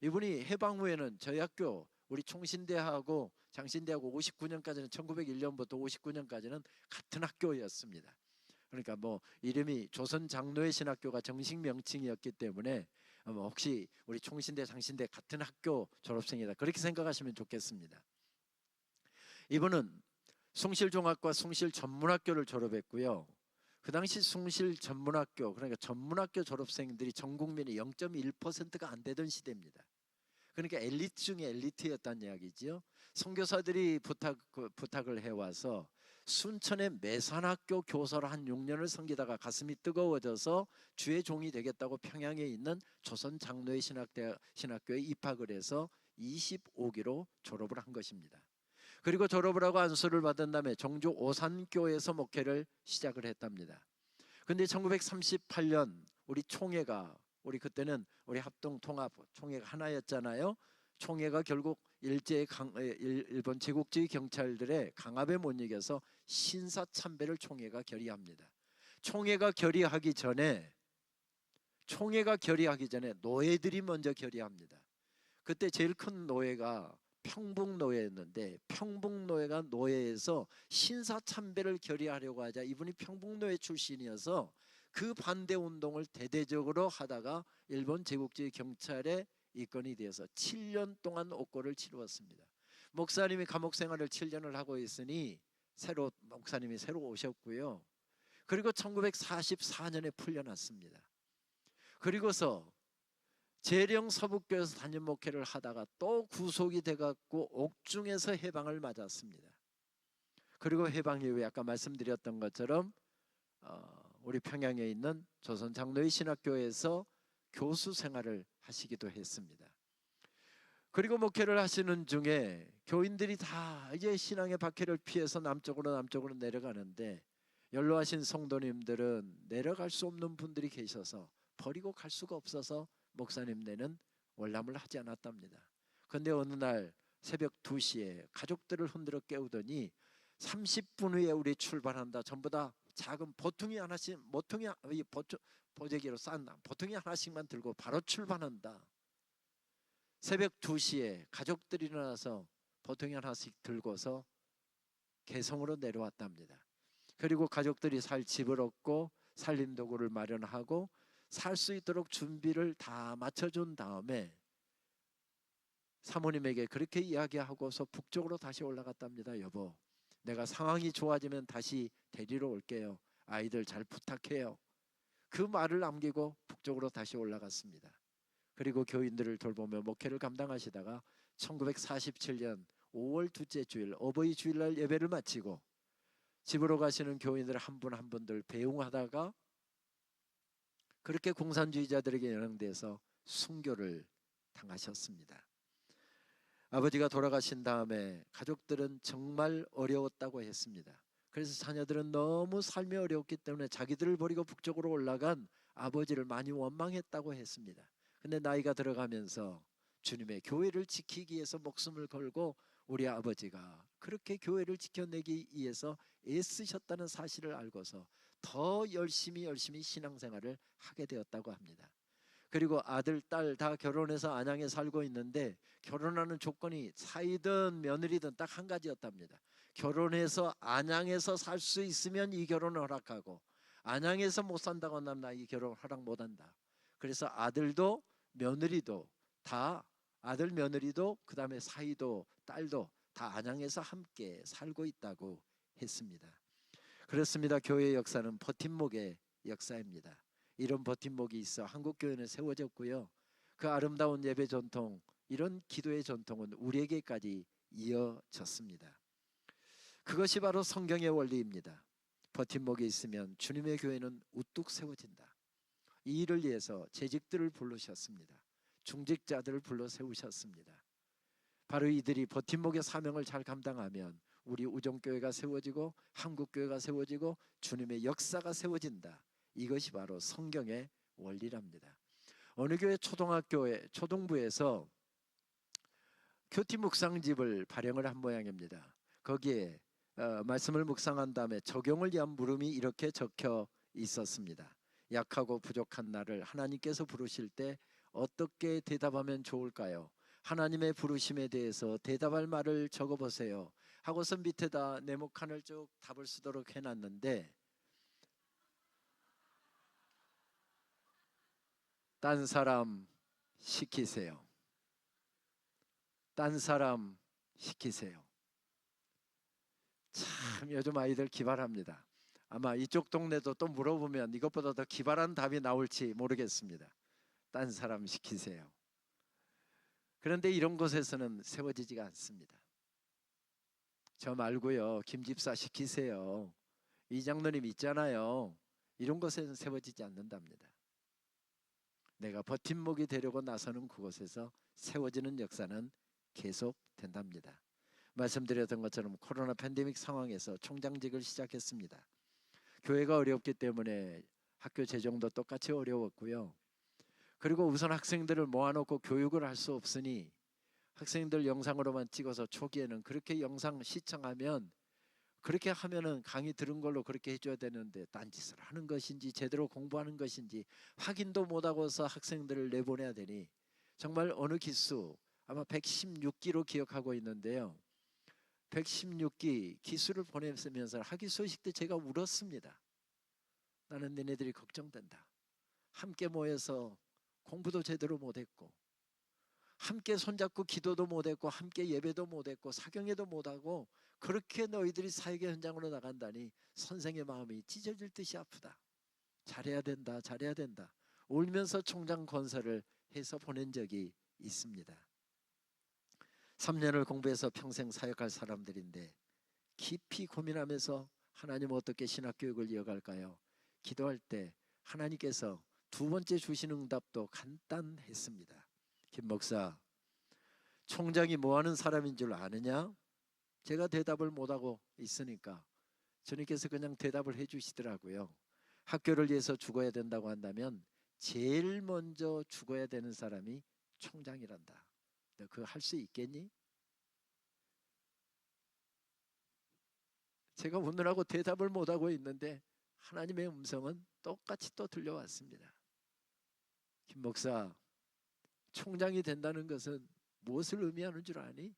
이분이 해방 후에는 저희 학교 우리 총신대하고 장신대하고 59년까지는 1901년부터 59년까지는 같은 학교였습니다. 그러니까 뭐 이름이 조선장로의 신학교가 정식 명칭이었기 때문에 혹시 우리 총신대 장신대 같은 학교 졸업생이다 그렇게 생각하시면 좋겠습니다. 이분은 숭실종합과 숭실전문학교를 졸업했고요. 그 당시 숭실전문학교, 그러니까 전문학교 졸업생들이 전 국민의 0.1%가 안 되던 시대입니다. 그러니까 엘리트 중에 엘리트였다는 이야기죠. 선교사들이 부탁을 해와서 순천의 매산학교 교사로 한 6년을 섬기다가 가슴이 뜨거워져서 주의 종이 되겠다고 평양에 있는 조선 장로의 신학교에 입학을 해서 25기로 졸업을 한 것입니다. 그리고 졸업을 하고 안수를 받은 다음에 정주 오산교에서 목회를 시작을 했답니다. 근데 1938년 우리 총회가, 우리 그때는 우리 합동 통합 총회가 하나였잖아요. 총회가 결국 일본 제국주의 경찰들의 강압에 못 이겨서 신사참배를 총회가 결의합니다. 총회가 결의하기 전에 노예들이 먼저 결의합니다. 그때 제일 큰 노예가 평북노예였는데, 평북노예가 노예에서 신사참배를 결의하려고 하자 이분이 평북노예 출신이어서 그 반대운동을 대대적으로 하다가 일본 제국주의 경찰에 입건이 되어서 7년 동안 옥고를 치루었습니다. 목사님이 감옥 생활을 7년을 하고 있으니 목사님이 새로 오셨고요. 그리고 1944년에 풀려났습니다. 그리고서 재령 서북교에서 단임 목회를 하다가 또 구속이 돼갖고 옥중에서 해방을 맞았습니다. 그리고 해방 이후에 아까 말씀드렸던 것처럼 우리 평양에 있는 조선 장로의 신학교에서 교수 생활을 하시기도 했습니다. 그리고 목회를 하시는 중에 교인들이 다 이제 신앙의 박해를 피해서 남쪽으로 내려가는데, 연로하신 성도님들은 내려갈 수 없는 분들이 계셔서 버리고 갈 수가 없어서 목사님네는 월남을 하지 않았답니다. 그런데 어느 날 새벽 2시에 가족들을 흔들어 깨우더니 30분 후에 우리 출발한다. 전부 다 작은 보통이 하나씩, 보재기로 싼 보통이 하나씩만 들고 바로 출발한다. 새벽 2시에 가족들이 일어나서 보통이 하나씩 들고서 개성으로 내려왔답니다. 그리고 가족들이 살 집을 얻고 살림도구를 마련하고 살 수 있도록 준비를 다 맞춰준 다음에 사모님에게 그렇게 이야기하고서 북쪽으로 다시 올라갔답니다. 여보, 내가 상황이 좋아지면 다시 데리러 올게요. 아이들 잘 부탁해요. 그 말을 남기고 북쪽으로 다시 올라갔습니다. 그리고 교인들을 돌보며 목회를 감당하시다가 1947년 5월 둘째 주일 어버이 주일날 예배를 마치고 집으로 가시는 교인들 한 분 한 분들 배웅하다가 그렇게 공산주의자들에게 연행돼서 순교를 당하셨습니다. 아버지가 돌아가신 다음에 가족들은 정말 어려웠다고 했습니다. 그래서 자녀들은 너무 삶이 어려웠기 때문에 자기들을 버리고 북쪽으로 올라간 아버지를 많이 원망했다고 했습니다. 근데 나이가 들어가면서 주님의 교회를 지키기 위해서 목숨을 걸고 우리 아버지가 그렇게 교회를 지켜내기 위해서 애쓰셨다는 사실을 알고서 더 열심히 신앙생활을 하게 되었다고 합니다. 그리고 아들, 딸 다 결혼해서 안양에 살고 있는데 결혼하는 조건이 사이든 며느리든 딱 한 가지였답니다. 결혼해서 안양에서 살 수 있으면 이 결혼을 허락하고, 안양에서 못 산다고 하면 나 이 결혼 허락 못한다. 그래서 아들도 며느리도 다, 아들 며느리도 그 다음에 사이도 딸도 다 안양에서 함께 살고 있다고 했습니다. 그렇습니다. 교회의 역사는 버팀목의 역사입니다. 이런 버팀목이 있어 한국교회는 세워졌고요. 그 아름다운 예배 전통, 이런 기도의 전통은 우리에게까지 이어졌습니다. 그것이 바로 성경의 원리입니다. 버팀목이 있으면 주님의 교회는 우뚝 세워진다. 이 일을 위해서 재직들을 부르셨습니다. 중직자들을 불러 세우셨습니다. 바로 이들이 버팀목의 사명을 잘 감당하면 우리 우정교회가 세워지고 한국교회가 세워지고 주님의 역사가 세워진다. 이것이 바로 성경의 원리랍니다. 어느 교회 초등부에서 교티 묵상집을 발행을 한 모양입니다. 거기에 말씀을 묵상한 다음에 적용을 위한 물음이 이렇게 적혀 있었습니다. 약하고 부족한 나를 하나님께서 부르실 때 어떻게 대답하면 좋을까요? 하나님의 부르심에 대해서 대답할 말을 적어보세요 하고서 밑에다 네모칸을 쭉 답을 쓰도록 해놨는데, 딴 사람 시키세요. 딴 사람 시키세요. 참 요즘 아이들 기발합니다. 아마 이쪽 동네도 또 물어보면 이것보다 더 기발한 답이 나올지 모르겠습니다. 딴 사람 시키세요. 그런데 이런 곳에서는 세워지지가 않습니다. 저 말고요, 김 집사 시키세요. 이 장로님 있잖아요. 이런 것에는 세워지지 않는답니다. 내가 버팀목이 되려고 나서는 그곳에서 세워지는 역사는 계속된답니다. 말씀드렸던 것처럼 코로나 팬데믹 상황에서 총장직을 시작했습니다. 교회가 어렵기 때문에 학교 재정도 똑같이 어려웠고요. 그리고 우선 학생들을 모아놓고 교육을 할 수 없으니 학생들 영상으로만 찍어서 초기에는 그렇게 영상 시청하면 그렇게 하면은 강의 들은 걸로 그렇게 해줘야 되는데 딴짓을 하는 것인지 제대로 공부하는 것인지 확인도 못하고서 학생들을 내보내야 되니 정말 어느 기수 아마 116기로 기억하고 있는데요. 116기 기수를 보내면서 학위 소식 때 제가 울었습니다. 나는 너네들이 걱정된다. 함께 모여서 공부도 제대로 못했고 함께 손잡고 기도도 못했고 함께 예배도 못했고 사경회도 못하고 그렇게 너희들이 사역의 현장으로 나간다니 선생의 마음이 찢어질 듯이 아프다. 잘해야 된다. 잘해야 된다. 울면서 총장 건설을 해서 보낸 적이 있습니다. 3년을 공부해서 평생 사역할 사람들인데 깊이 고민하면서 하나님 어떻게 신학교육을 이어갈까요? 기도할 때 하나님께서 두 번째 주시는 응답도 간단했습니다. 김 목사, 총장이 뭐하는 사람인 줄 아느냐? 제가 대답을 못하고 있으니까 주님께서 그냥 대답을 해주시더라고요. 학교를 위해서 죽어야 된다고 한다면 제일 먼저 죽어야 되는 사람이 총장이란다. 너 그거 할 수 있겠니? 제가 오늘하고 대답을 못하고 있는데 하나님의 음성은 똑같이 또 들려왔습니다. 김 목사, 총장이 된다는 것은 무엇을 의미하는 줄 아니?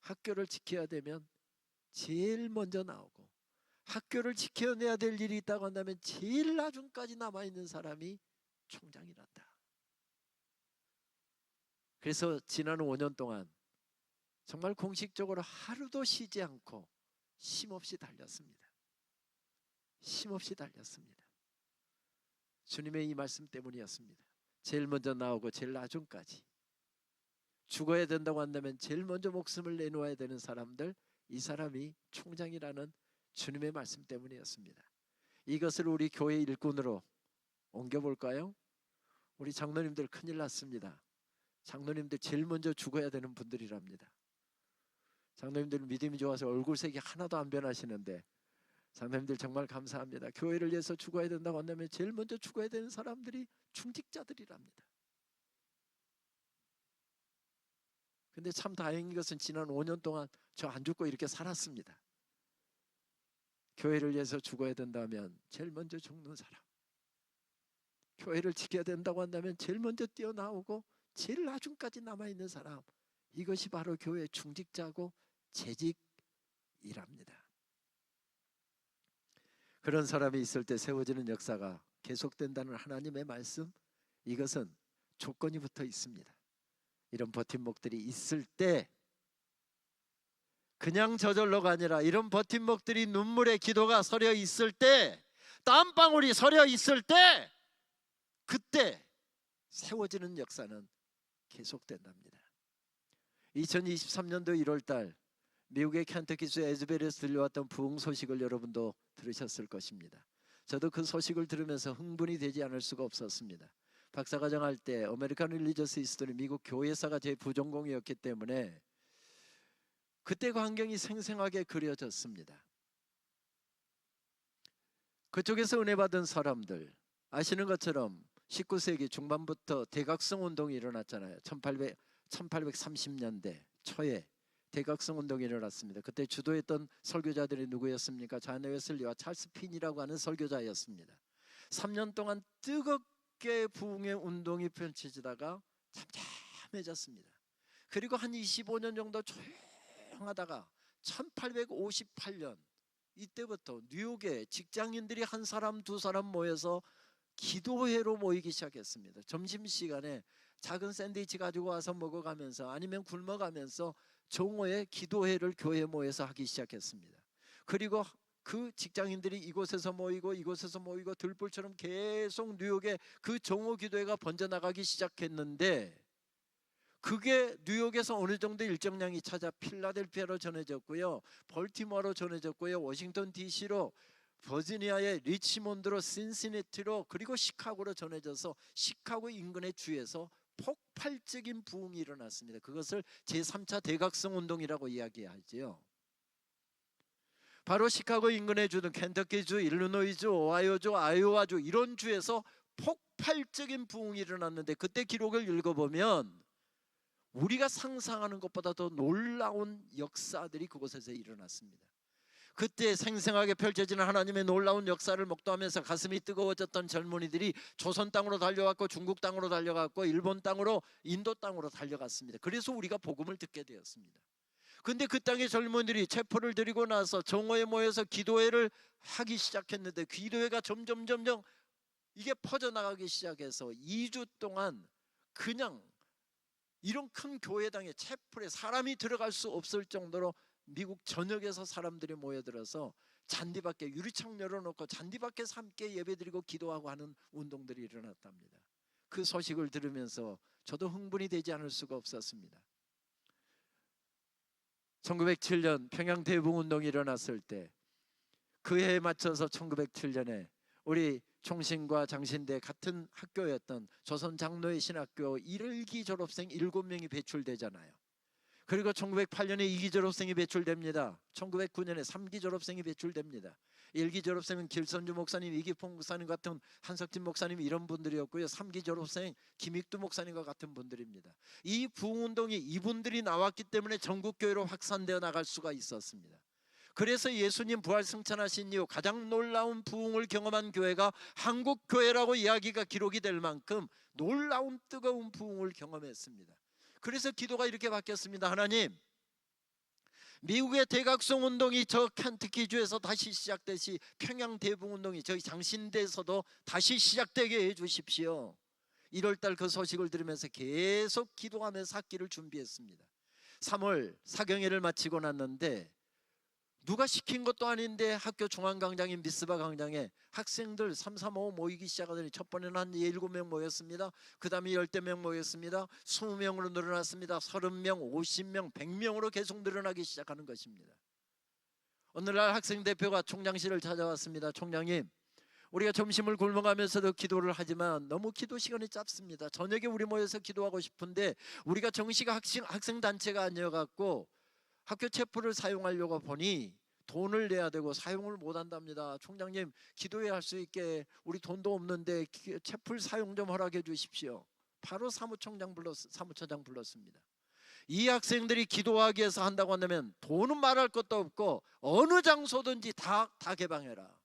학교를 지켜야 되면 제일 먼저 나오고 학교를 지켜내야 될 일이 있다고 한다면 제일 나중까지 남아있는 사람이 총장이란다. 그래서 지난 5년 동안 정말 공식적으로 하루도 쉬지 않고 쉼없이 달렸습니다. 쉼없이 달렸습니다. 주님의 이 말씀 때문이었습니다. 제일 먼저 나오고 제일 나중까지 죽어야 된다고 한다면 제일 먼저 목숨을 내놓아야 되는 사람들, 이 사람이 총장이라는 주님의 말씀 때문이었습니다. 이것을 우리 교회 일꾼으로 옮겨볼까요? 우리 장로님들 큰일 났습니다. 장로님들 제일 먼저 죽어야 되는 분들이랍니다. 장로님들 믿음이 좋아서 얼굴색이 하나도 안 변하시는데 장로님들 정말 감사합니다. 교회를 위해서 죽어야 된다고 한다면 제일 먼저 죽어야 되는 사람들이 중직자들이랍니다. 근데 참 다행인 것은 지난 5년 동안 저 안 죽고 이렇게 살았습니다. 교회를 위해서 죽어야 된다면 제일 먼저 죽는 사람, 교회를 지켜야 된다고 한다면 제일 먼저 뛰어나오고 제일 나중까지 남아있는 사람, 이것이 바로 교회의 중직자고 재직이랍니다. 그런 사람이 있을 때 세워지는 역사가 계속된다는 하나님의 말씀, 이것은 조건이 붙어 있습니다. 이런 버팀목들이 있을 때, 그냥 저절로가 아니라 이런 버팀목들이 눈물의 기도가 서려 있을 때, 땀방울이 서려 있을 때, 그때 세워지는 역사는 계속된답니다. 2023년도 1월달 미국의 켄터키주 에즈베리에서 들려왔던 부흥 소식을 여러분도 들으셨을 것입니다. 저도 그 소식을 들으면서 흥분이 되지 않을 수가 없었습니다. 박사과정 할 때 아메리칸 릴리저스 히스토리 미국 교회사가 제 부전공이었기 때문에 그때 광경이 생생하게 그려졌습니다. 그쪽에서 은혜 받은 사람들, 아시는 것처럼 19세기 중반부터 대각성 운동이 일어났잖아요. 1830년대 초에 대각성 운동이 일어났습니다. 그때 주도했던 설교자들이 누구였습니까? 존 웨슬리와 찰스 핀이라고 하는 설교자였습니다. 3년 동안 뜨겁게 부흥의 운동이 펼쳐지다가 잠잠해졌습니다. 그리고 한 25년 정도 조용하다가 1858년 이때부터 뉴욕에 직장인들이 한 사람 두 사람 모여서 기도회로 모이기 시작했습니다. 점심시간에 작은 샌드위치 가지고 와서 먹어가면서 아니면 굶어가면서 정오에 기도회를 교회에 모여서 하기 시작했습니다. 그리고 그 직장인들이 이곳에서 모이고 이곳에서 모이고 들불처럼 계속 뉴욕에 그 정오 기도회가 번져나가기 시작했는데, 그게 뉴욕에서 어느 정도 일정량이 찾아 필라델피아로 전해졌고요, 벌티모어로 전해졌고요, 워싱턴 DC로, 버지니아의 리치몬드로, 신시내티로, 그리고 시카고로 전해져서 시카고 인근의 주에서 폭발적인 부흥이 일어났습니다. 그것을 제3차 대각성 운동이라고 이야기하지요. 바로 시카고 인근의 주든 켄터키주, 일리노이주, 오하이오주, 아이오와주 이런 주에서 폭발적인 부흥이 일어났는데, 그때 기록을 읽어보면 우리가 상상하는 것보다 더 놀라운 역사들이 그곳에서 일어났습니다. 그때 생생하게 펼쳐지는 하나님의 놀라운 역사를 목도하면서 가슴이 뜨거워졌던 젊은이들이 조선 땅으로 달려갔고, 중국 땅으로 달려갔고, 일본 땅으로, 인도 땅으로 달려갔습니다. 그래서 우리가 복음을 듣게 되었습니다. 근데 그 땅의 젊은이들이 체포를 드리고 나서 정오에 모여서 기도회를 하기 시작했는데, 기도회가 점점 이게 퍼져나가기 시작해서 2주 동안 그냥 이런 큰 교회당에 채플에 사람이 들어갈 수 없을 정도로 미국 전역에서 사람들이 모여들어서 잔디밖에, 유리창 열어놓고 잔디밖에서 함께 예배드리고 기도하고 하는 운동들이 일어났답니다. 그 소식을 들으면서 저도 흥분이 되지 않을 수가 없었습니다. 1907년 평양 대붕운동이 일어났을 때 그 해에 맞춰서 1907년에 우리 총신과 장신대 같은 학교였던 조선 장로의 신학교 1기 졸업생 7명이 배출되잖아요. 그리고 1908년에 2기 졸업생이 배출됩니다. 1909년에 3기 졸업생이 배출됩니다. 1기 졸업생은 길선주 목사님, 이기풍 목사님 같은, 한석진 목사님 이런 분들이었고요. 3기 졸업생 김익두 목사님과 같은 분들입니다. 이 부흥운동이 이분들이 나왔기 때문에 전국교회로 확산되어 나갈 수가 있었습니다. 그래서 예수님 부활 승천하신 이후 가장 놀라운 부흥을 경험한 교회가 한국교회라고 이야기가 기록이 될 만큼 놀라운 뜨거운 부흥을 경험했습니다. 그래서 기도가 이렇게 바뀌었습니다. 하나님, 미국의 대각성 운동이 저 켄터키주에서 다시 시작되시, 평양 대붕운동이 저희 장신대에서도 다시 시작되게 해주십시오. 1월달 그 소식을 들으면서 계속 기도하면서 학기를 준비했습니다. 3월 사경회를 마치고 났는데, 누가 시킨 것도 아닌데 학교 중앙광장인 미스바 광장에 학생들 335 모이기 시작하더니 첫 번에는 한 7명 모였습니다. 그 다음에 10명 모였습니다. 20명으로 늘어났습니다. 30명, 50명, 100명으로 계속 늘어나기 시작하는 것입니다. 어느 날 학생 대표가 총장실을 찾아왔습니다. 총장님, 우리가 점심을 굶어가면서도 기도를 하지만 너무 기도 시간이 짧습니다. 저녁에 우리 모여서 기도하고 싶은데 우리가 정식 학생 단체가 아니어갖고 학교 체포를 사용하려고 보니 돈을 내야 되고 사용을 못 한답니다. 총장님, 기도회 할 수 있게 우리 돈도 없는데 체플 사용 좀 허락해 주십시오. 바로 사무처장 불렀습니다. 이 학생들이 기도하기 위해서 한다고 한다면 돈은 말할 것도 없고 어느 장소든지 다 개방해라.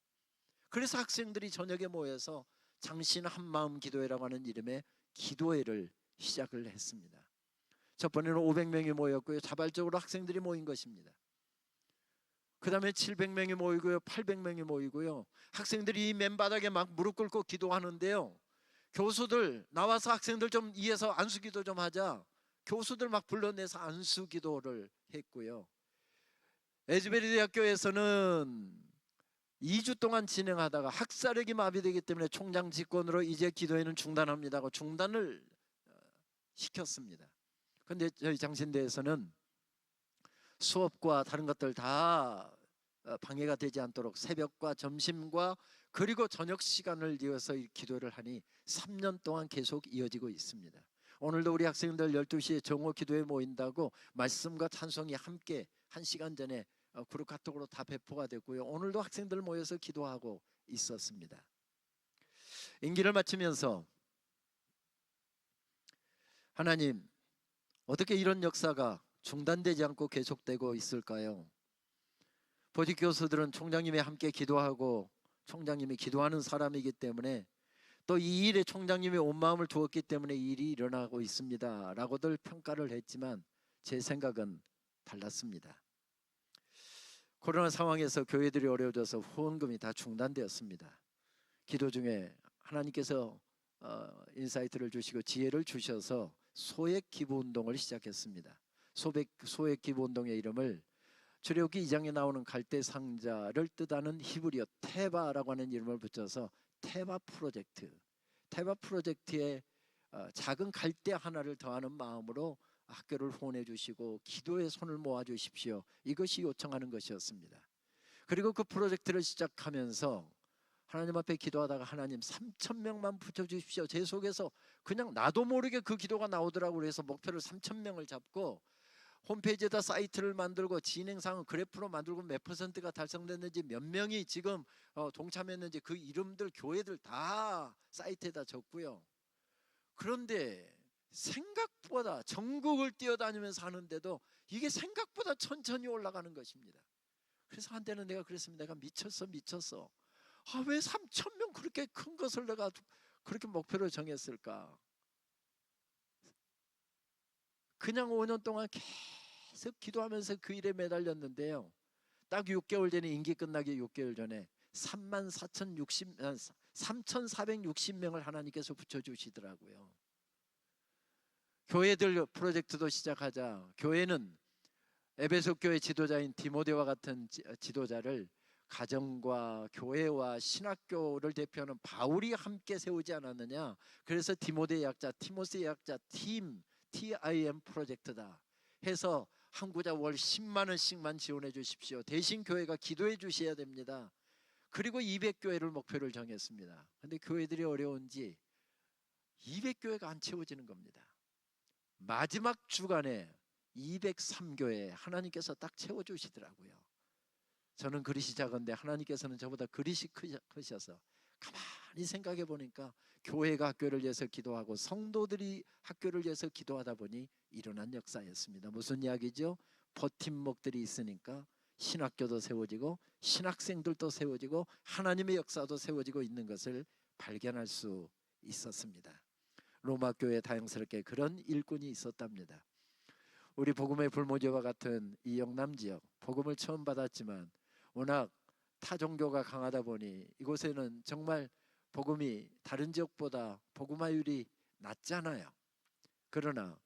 그래서 학생들이 저녁에 모여서 장신 한마음 기도회라고 하는 이름의 기도회를 시작을 했습니다. 첫 번에는 500명이 모였고요. 자발적으로 학생들이 모인 것입니다. 그 다음에 700명이 모이고요. 800명이 모이고요. 학생들이 이 맨바닥에 막 무릎 꿇고 기도하는데요. 교수들 나와서 학생들 좀 이해서 안수기도 좀 하자. 교수들 막 불러내서 안수기도를 했고요. 에즈베리 대학교에서는 2주 동안 진행하다가 학사력이 마비되기 때문에 총장 직권으로 이제 기도회는 중단합니다 하고 중단을 시켰습니다. 그런데 저희 장신대에서는 수업과 다른 것들 다 방해가 되지 않도록 새벽과 점심과 그리고 저녁 시간을 이어서 기도를 하니 3년 동안 계속 이어지고 있습니다. 오늘도 우리 학생들 12시에 정오 기도에 모인다고 말씀과 찬송이 함께 1시간 전에 그룹 카톡으로 다 배포가 됐고요. 오늘도 학생들 모여서 기도하고 있었습니다. 임기를 마치면서 하나님, 어떻게 이런 역사가 중단되지 않고 계속되고 있을까요? 보직 교수들은 총장님이 함께 기도하고 총장님이 기도하는 사람이기 때문에 또 이 일에 총장님이 온 마음을 두었기 때문에 이 일이 일어나고 있습니다 라고들 평가를 했지만 제 생각은 달랐습니다. 코로나 상황에서 교회들이 어려워져서 후원금이 다 중단되었습니다. 기도 중에 하나님께서 인사이트를 주시고 지혜를 주셔서 소액 기부 운동을 시작했습니다. 소액 기부 운동의 이름을 출애굽기 2장에 나오는 갈대 상자를 뜻하는 히브리어 테바라고 하는 이름을 붙여서 테바 프로젝트에 작은 갈대 하나를 더하는 마음으로 학교를 후원해 주시고 기도의 손을 모아 주십시오. 이것이 요청하는 것이었습니다. 그리고 그 프로젝트를 시작하면서 하나님 앞에 기도하다가 하나님 3,000명만 붙여주십시오. 제 속에서 그냥 나도 모르게 그 기도가 나오더라고요. 그래서 목표를 3,000명을 잡고 홈페이지에다 사이트를 만들고 진행상은 그래프로 만들고 몇 퍼센트가 달성됐는지 몇 명이 지금 동참했는지 그 이름들 교회들 다 사이트에다 적고요. 그런데 생각보다 전국을 뛰어다니면서 하는데도 이게 생각보다 천천히 올라가는 것입니다. 그래서 한때는 내가 그랬습니다. 내가 미쳤어. 왜 3,000명 그렇게 큰 것을 내가 그렇게 목표로 정했을까? 그냥 5년 동안 계속 기도하면서 그 일에 매달렸는데요. 딱 6개월 전에, 임기 끝나기 6개월 전에 3,460명을 하나님께서 붙여주시더라고요. 교회들 프로젝트도 시작하자 교회는 에베소 교회 지도자인 디모데와 같은 지도자를 가정과 교회와 신학교를 대표하는 바울이 함께 세우지 않았느냐. 그래서 디모데 약자, 티모스 약자, TIM 프로젝트다 해서 한 구자 월 10만 원씩만 지원해 주십시오. 대신 교회가 기도해 주셔야 됩니다. 그리고 200교회를 목표를 정했습니다. 그런데 교회들이 어려운지 200교회가 안 채워지는 겁니다. 마지막 주간에 203교회 하나님께서 딱 채워주시더라고요. 저는 그릇이 작은데 하나님께서는 저보다 그릇이 크셔서 가만히 생각해 보니까 교회가 학교를 위해서 기도하고 성도들이 학교를 위해서 기도하다 보니 일어난 역사였습니다. 무슨 이야기죠? 버팀목들이 있으니까 신학교도 세워지고 신학생들도 세워지고 하나님의 역사도 세워지고 있는 것을 발견할 수 있었습니다. 로마 교회에 다행스럽게 그런 일꾼이 있었답니다. 우리 복음의 불모지와 같은 이 영남 지역, 복음을 처음 받았지만 워낙 타 종교가 강하다 보니 이곳에는 정말 복음이 다른 지역보다 복음화율이 낮잖아요. 그러나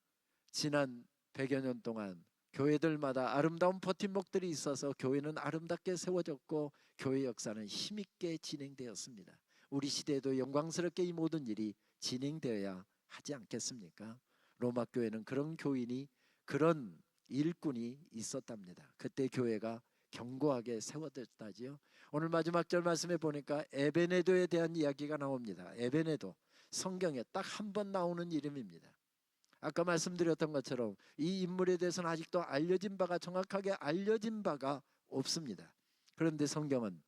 지난 100여 년 동안 교회들마다 아름다운 버팀목들이 있어서 교회는 아름답게 세워졌고 교회 역사는 힘있게 진행되었습니다. 우리 시대에도 영광스럽게 이 모든 일이 진행되어야 하지 않겠습니까? 로마 교회는 그런 교인이, 그런 일꾼이 있었답니다. 그때 교회가 견고하게 세워졌다지요. 오늘 마지막 절 말씀에 보니까 에베네도에 대한 이야기가 나옵니다. 에베네도, 성경에 딱 한 번 나오는 이름입니다. 아까 말씀드렸던 것처럼 이 인물에 대해서는 아직도 정확하게 알려진 바가 없습니다. 그런데 성경은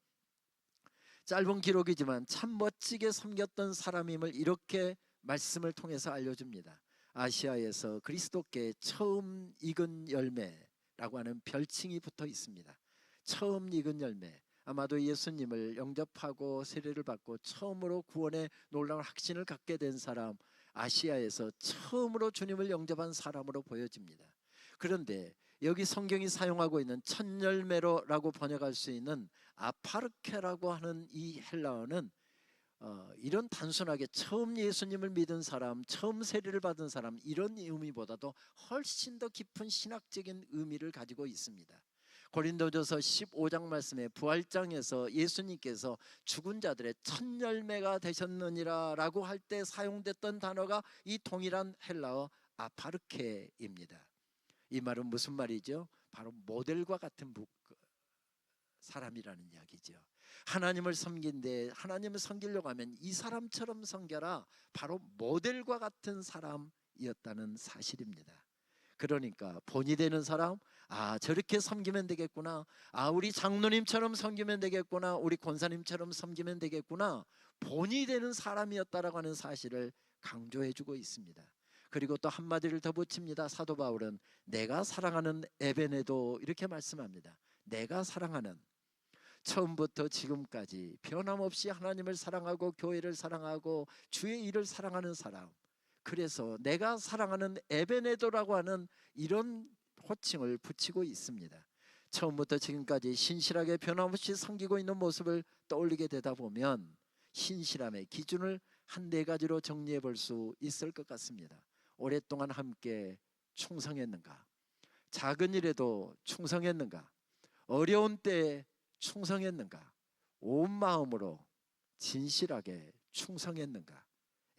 짧은 기록이지만 참 멋지게 섬겼던 사람임을 이렇게 말씀을 통해서 알려줍니다. 아시아에서 그리스도께 처음 익은 열매라고 하는 별칭이 붙어 있습니다. 처음 익은 열매, 아마도 예수님을 영접하고 세례를 받고 처음으로 구원의 놀라운 확신을 갖게 된 사람, 아시아에서 처음으로 주님을 영접한 사람으로 보여집니다. 그런데 여기 성경이 사용하고 있는 첫 열매로라고 번역할 수 있는 아파르케라고 하는 이 헬라어는 이런 단순하게 처음 예수님을 믿은 사람, 처음 세례를 받은 사람, 이런 의미보다도 훨씬 더 깊은 신학적인 의미를 가지고 있습니다. 고린도전서 15장 말씀에 부활장에서 예수님께서 죽은 자들의 첫 열매가 되셨느니라 라고 할 때 사용됐던 단어가 이 동일한 헬라어 아파르케입니다. 이 말은 무슨 말이죠? 바로 모델과 같은 사람이라는 이야기죠. 하나님을 섬긴데 하나님을 섬기려고 하면 이 사람처럼 섬겨라, 바로 모델과 같은 사람이었다는 사실입니다. 그러니까 본이 되는 사람, 저렇게 섬기면 되겠구나, 우리 장로님처럼 섬기면 되겠구나, 우리 권사님처럼 섬기면 되겠구나, 본이 되는 사람이었다라고 하는 사실을 강조해주고 있습니다. 그리고 또 한마디를 더 붙입니다. 사도 바울은 내가 사랑하는 에베네도, 이렇게 말씀합니다. 내가 사랑하는, 처음부터 지금까지 변함없이 하나님을 사랑하고 교회를 사랑하고 주의 일을 사랑하는 사람, 그래서 내가 사랑하는 에베네도라고 하는 이런 호칭을 붙이고 있습니다. 처음부터 지금까지 신실하게 변함없이 섬기고 있는 모습을 떠올리게 되다 보면 신실함의 기준을 한 4가지로 정리해 볼 수 있을 것 같습니다. 오랫동안 함께 충성했는가? 작은 일에도 충성했는가? 어려운 때에 충성했는가? 온 마음으로 진실하게 충성했는가?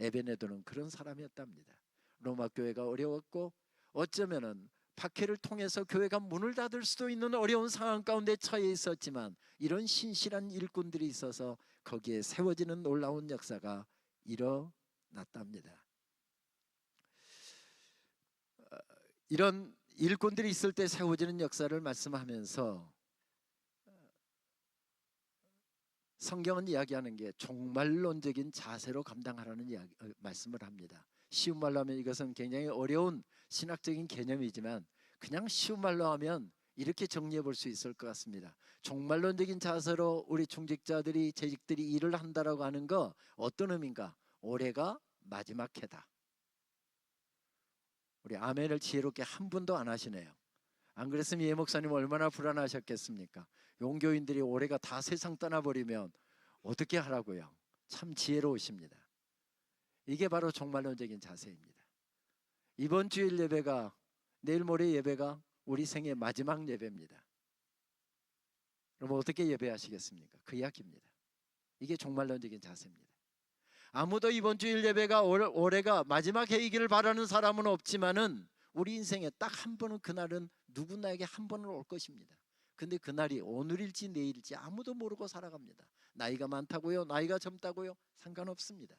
에베네도는 그런 사람이었답니다. 로마 교회가 어려웠고 어쩌면은 박해를 통해서 교회가 문을 닫을 수도 있는 어려운 상황 가운데 처해 있었지만 이런 신실한 일꾼들이 있어서 거기에 세워지는 놀라운 역사가 일어났답니다. 이런 일꾼들이 있을 때 세워지는 역사를 말씀하면서 성경은 이야기하는 게 종말론적인 자세로 감당하라는 말씀을 합니다. 쉬운 말로 하면 이것은 굉장히 어려운 신학적인 개념이지만 그냥 쉬운 말로 하면 이렇게 정리해 볼 수 있을 것 같습니다. 종말론적인 자세로 우리 중직자들이 재직들이 일을 한다라고 하는 거 어떤 의미인가? 올해가 마지막 해다. 우리 아멘을 지혜롭게 한 분도 안 하시네요. 안 그랬으면 예 목사님 얼마나 불안하셨겠습니까? 용교인들이 올해가 다 세상 떠나버리면 어떻게 하라고요? 참 지혜로우십니다. 이게 바로 종말론적인 자세입니다. 이번 주일 예배가 내일 모레 예배가 우리 생애 마지막 예배입니다. 그럼 어떻게 예배하시겠습니까? 그 이야기입니다. 이게 종말론적인 자세입니다. 아무도 이번 주일 예배가 올해가 마지막 해이기를 바라는 사람은 없지만은 우리 인생에 딱 한 번은 그날은 누구나에게 한 번은 올 것입니다. 근데 그날이 오늘일지 내일일지 아무도 모르고 살아갑니다. 나이가 많다고요? 나이가 젊다고요? 상관없습니다.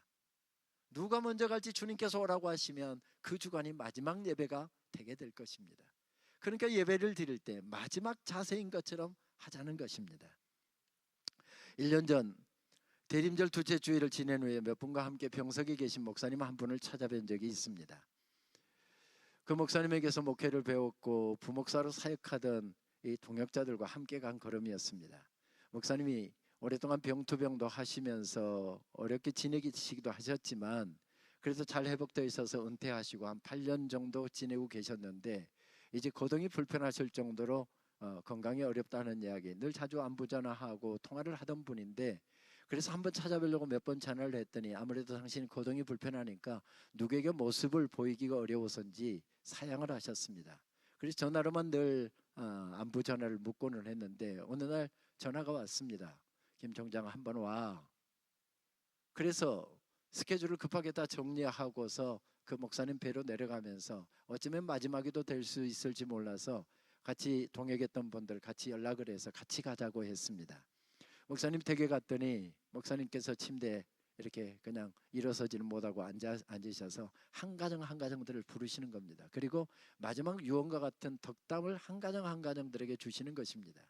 누가 먼저 갈지 주님께서 오라고 하시면 그 주간이 마지막 예배가 되게 될 것입니다. 그러니까 예배를 드릴 때 마지막 자세인 것처럼 하자는 것입니다. 1년 전 대림절 둘째 주일을 지낸 후에 몇 분과 함께 병석에 계신 목사님 한 분을 찾아뵌 적이 있습니다. 그 목사님에게서 목회를 배웠고 부목사로 사역하던 이 동역자들과 함께 간 걸음이었습니다. 목사님이 오랫동안 병투병도 하시면서 어렵게 지내시기도 하셨지만 그래서 잘 회복되어 있어서 은퇴하시고 한 8년 정도 지내고 계셨는데 이제 거동이 불편하실 정도로 건강이 어렵다는 이야기 늘 자주 안부 전화하고 통화를 하던 분인데 그래서 한번 찾아뵈려고 몇 번 전화를 했더니 아무래도 당신이 거동이 불편하니까 누구에게 모습을 보이기가 어려워서인지 사양을 하셨습니다. 그래서 전화로만 늘 안부 전화를 묻고는 했는데 어느 날 전화가 왔습니다. 김 총장 한번 와. 그래서 스케줄을 급하게 다 정리하고서 그 목사님 뵈러 내려가면서 어쩌면 마지막에도 될 수 있을지 몰라서 같이 동역했던 분들 같이 연락을 해서 같이 가자고 했습니다. 목사님 댁에 갔더니 목사님께서 침대에 이렇게 그냥 일어서지는 못하고 앉으셔서 한 가정 한 가정들을 부르시는 겁니다. 그리고 마지막 유언과 같은 덕담을 한 가정 한 가정들에게 주시는 것입니다.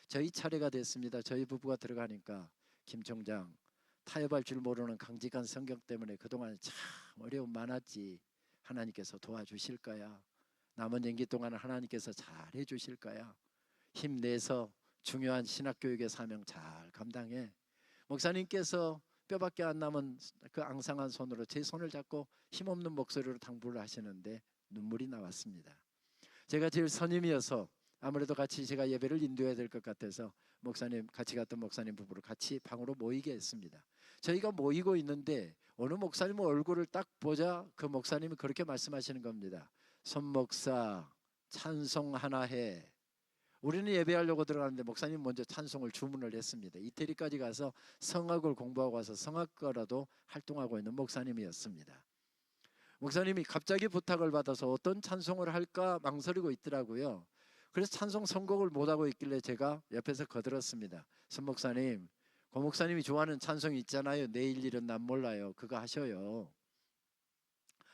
저희 차례가 됐습니다. 저희 부부가 들어가니까 김 총장 타협할 줄 모르는 강직한 성격 때문에 그동안 참 어려움 많았지. 하나님께서 도와주실 거야. 남은 연기 동안 하나님께서 잘 해주실 거야. 힘내서 중요한 신학교육의 사명 잘 감당해. 목사님께서 뼈밖에 안 남은 그 앙상한 손으로 제 손을 잡고 힘없는 목소리로 당부를 하시는데 눈물이 나왔습니다. 제가 제일 선임이어서 아무래도 같이 제가 예배를 인도해야 될 것 같아서 목사님 같이 갔던 목사님 부부를 같이 방으로 모이게 했습니다. 저희가 모이고 있는데 어느 목사님 얼굴을 딱 보자 그 목사님이 그렇게 말씀하시는 겁니다. 손 목사 찬송 하나 해. 우리는 예배하려고 들어가는데 목사님 먼저 찬송을 주문을 했습니다. 이태리까지 가서 성악을 공부하고 와서 성악가라도 활동하고 있는 목사님이었습니다. 목사님이 갑자기 부탁을 받아서 어떤 찬송을 할까 망설이고 있더라고요. 그래서 찬송 선곡을 못하고 있길래 제가 옆에서 거들었습니다. 선 목사님, 고 목사님이 좋아하는 찬송이 있잖아요. 내일 일은 난 몰라요. 그거 하셔요.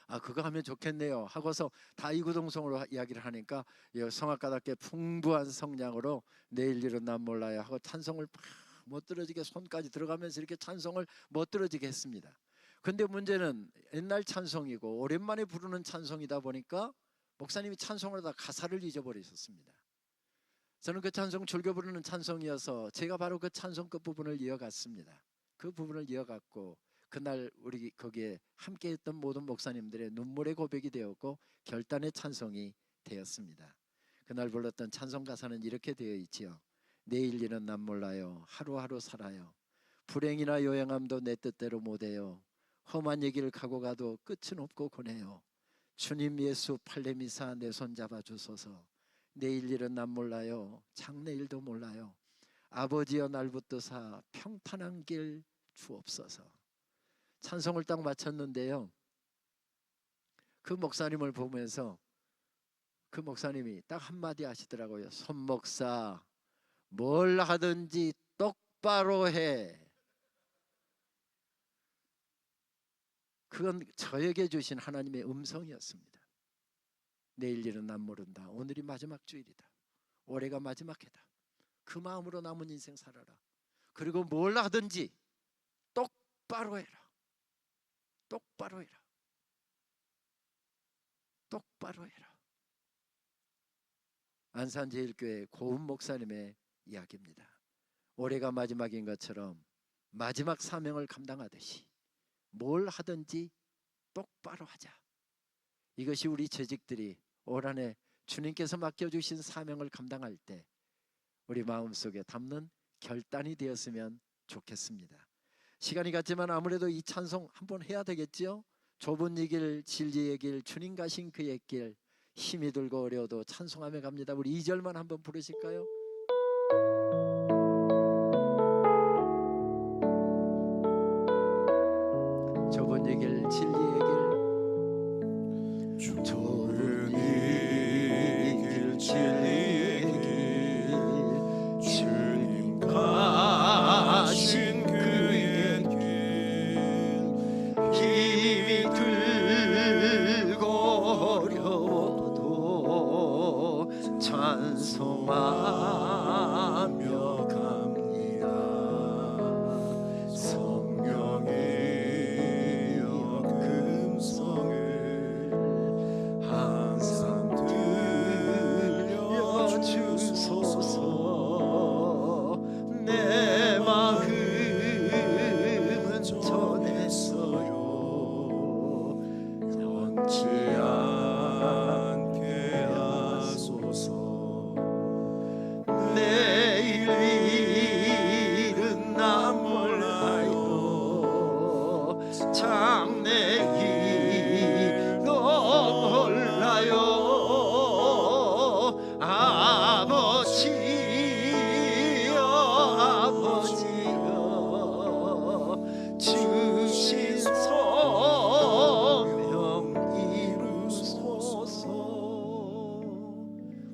아 그거 하면 좋겠네요 하고서 다이구동성으로 이야기를 하니까 성악가답게 풍부한 성량으로 내일 일은 난 몰라요 하고 찬송을 막 멋들어지게 손까지 들어가면서 이렇게 찬송을 멋들어지게 했습니다. 근데 문제는 옛날 찬송이고 오랜만에 부르는 찬송이다 보니까 목사님이 찬송을 하다 가사를 잊어버리셨습니다. 저는 그 찬송 즐겨 부르는 찬송이어서 제가 바로 그 찬송 끝부분을 이어갔습니다. 그 부분을 이어갔고 그날 우리 거기에 함께했던 모든 목사님들의 눈물의 고백이 되었고 결단의 찬송이 되었습니다. 그날 불렀던 찬송 가사는 이렇게 되어 있지요. 내일 일은 난 몰라요. 하루하루 살아요. 불행이나 요양함도 내 뜻대로 못해요. 험한 얘기를 가고 가도 끝은 없고 고네요. 주님 예수 팔레미사 내 손 잡아주소서. 내일 일은 난 몰라요. 장래일도 몰라요. 아버지여 날 붙드사 평탄한 길 주옵소서. 찬송을 딱 마쳤는데요. 그 목사님을 보면서 그 목사님이 딱 한마디 하시더라고요. 손 목사, 뭘 하든지 똑바로 해. 그건 저에게 주신 하나님의 음성이었습니다. 내일 일은 난 모른다. 오늘이 마지막 주일이다. 올해가 마지막 해다. 그 마음으로 남은 인생 살아라. 그리고 뭘 하든지 똑바로 해라. 똑바로 해라. 똑바로 해라. 안산제일교회 고은 목사님의 이야기입니다. 올해가 마지막인 것처럼 마지막 사명을 감당하듯이 뭘 하든지 똑바로 하자. 이것이 우리 재직들이 올 한 해 주님께서 맡겨주신 사명을 감당할 때 우리 마음속에 담는 결단이 되었으면 좋겠습니다. 시간이 갔지만 아무래도 이 찬송 한번 해야 되겠지요. 좁은 이 길 진리의 길 주님 가신 그의 길 힘이 들고 어려워도 찬송하며 갑니다. 우리 2절만 한번 부르실까요? 좁은 이 길 진리의 길 좁은 이 길 진리의 길 주님 가신 그의 길 힘이 들고 어려워도 찬송하며 갑니다. 성령의 금성을 항상 들려주소서. 내 마음은 전했어요. 변치 않게 하소서. 내일 일은 나 몰라요. 장래일도 몰라요. 아버지여 아버지여 주신 소명 이루소서.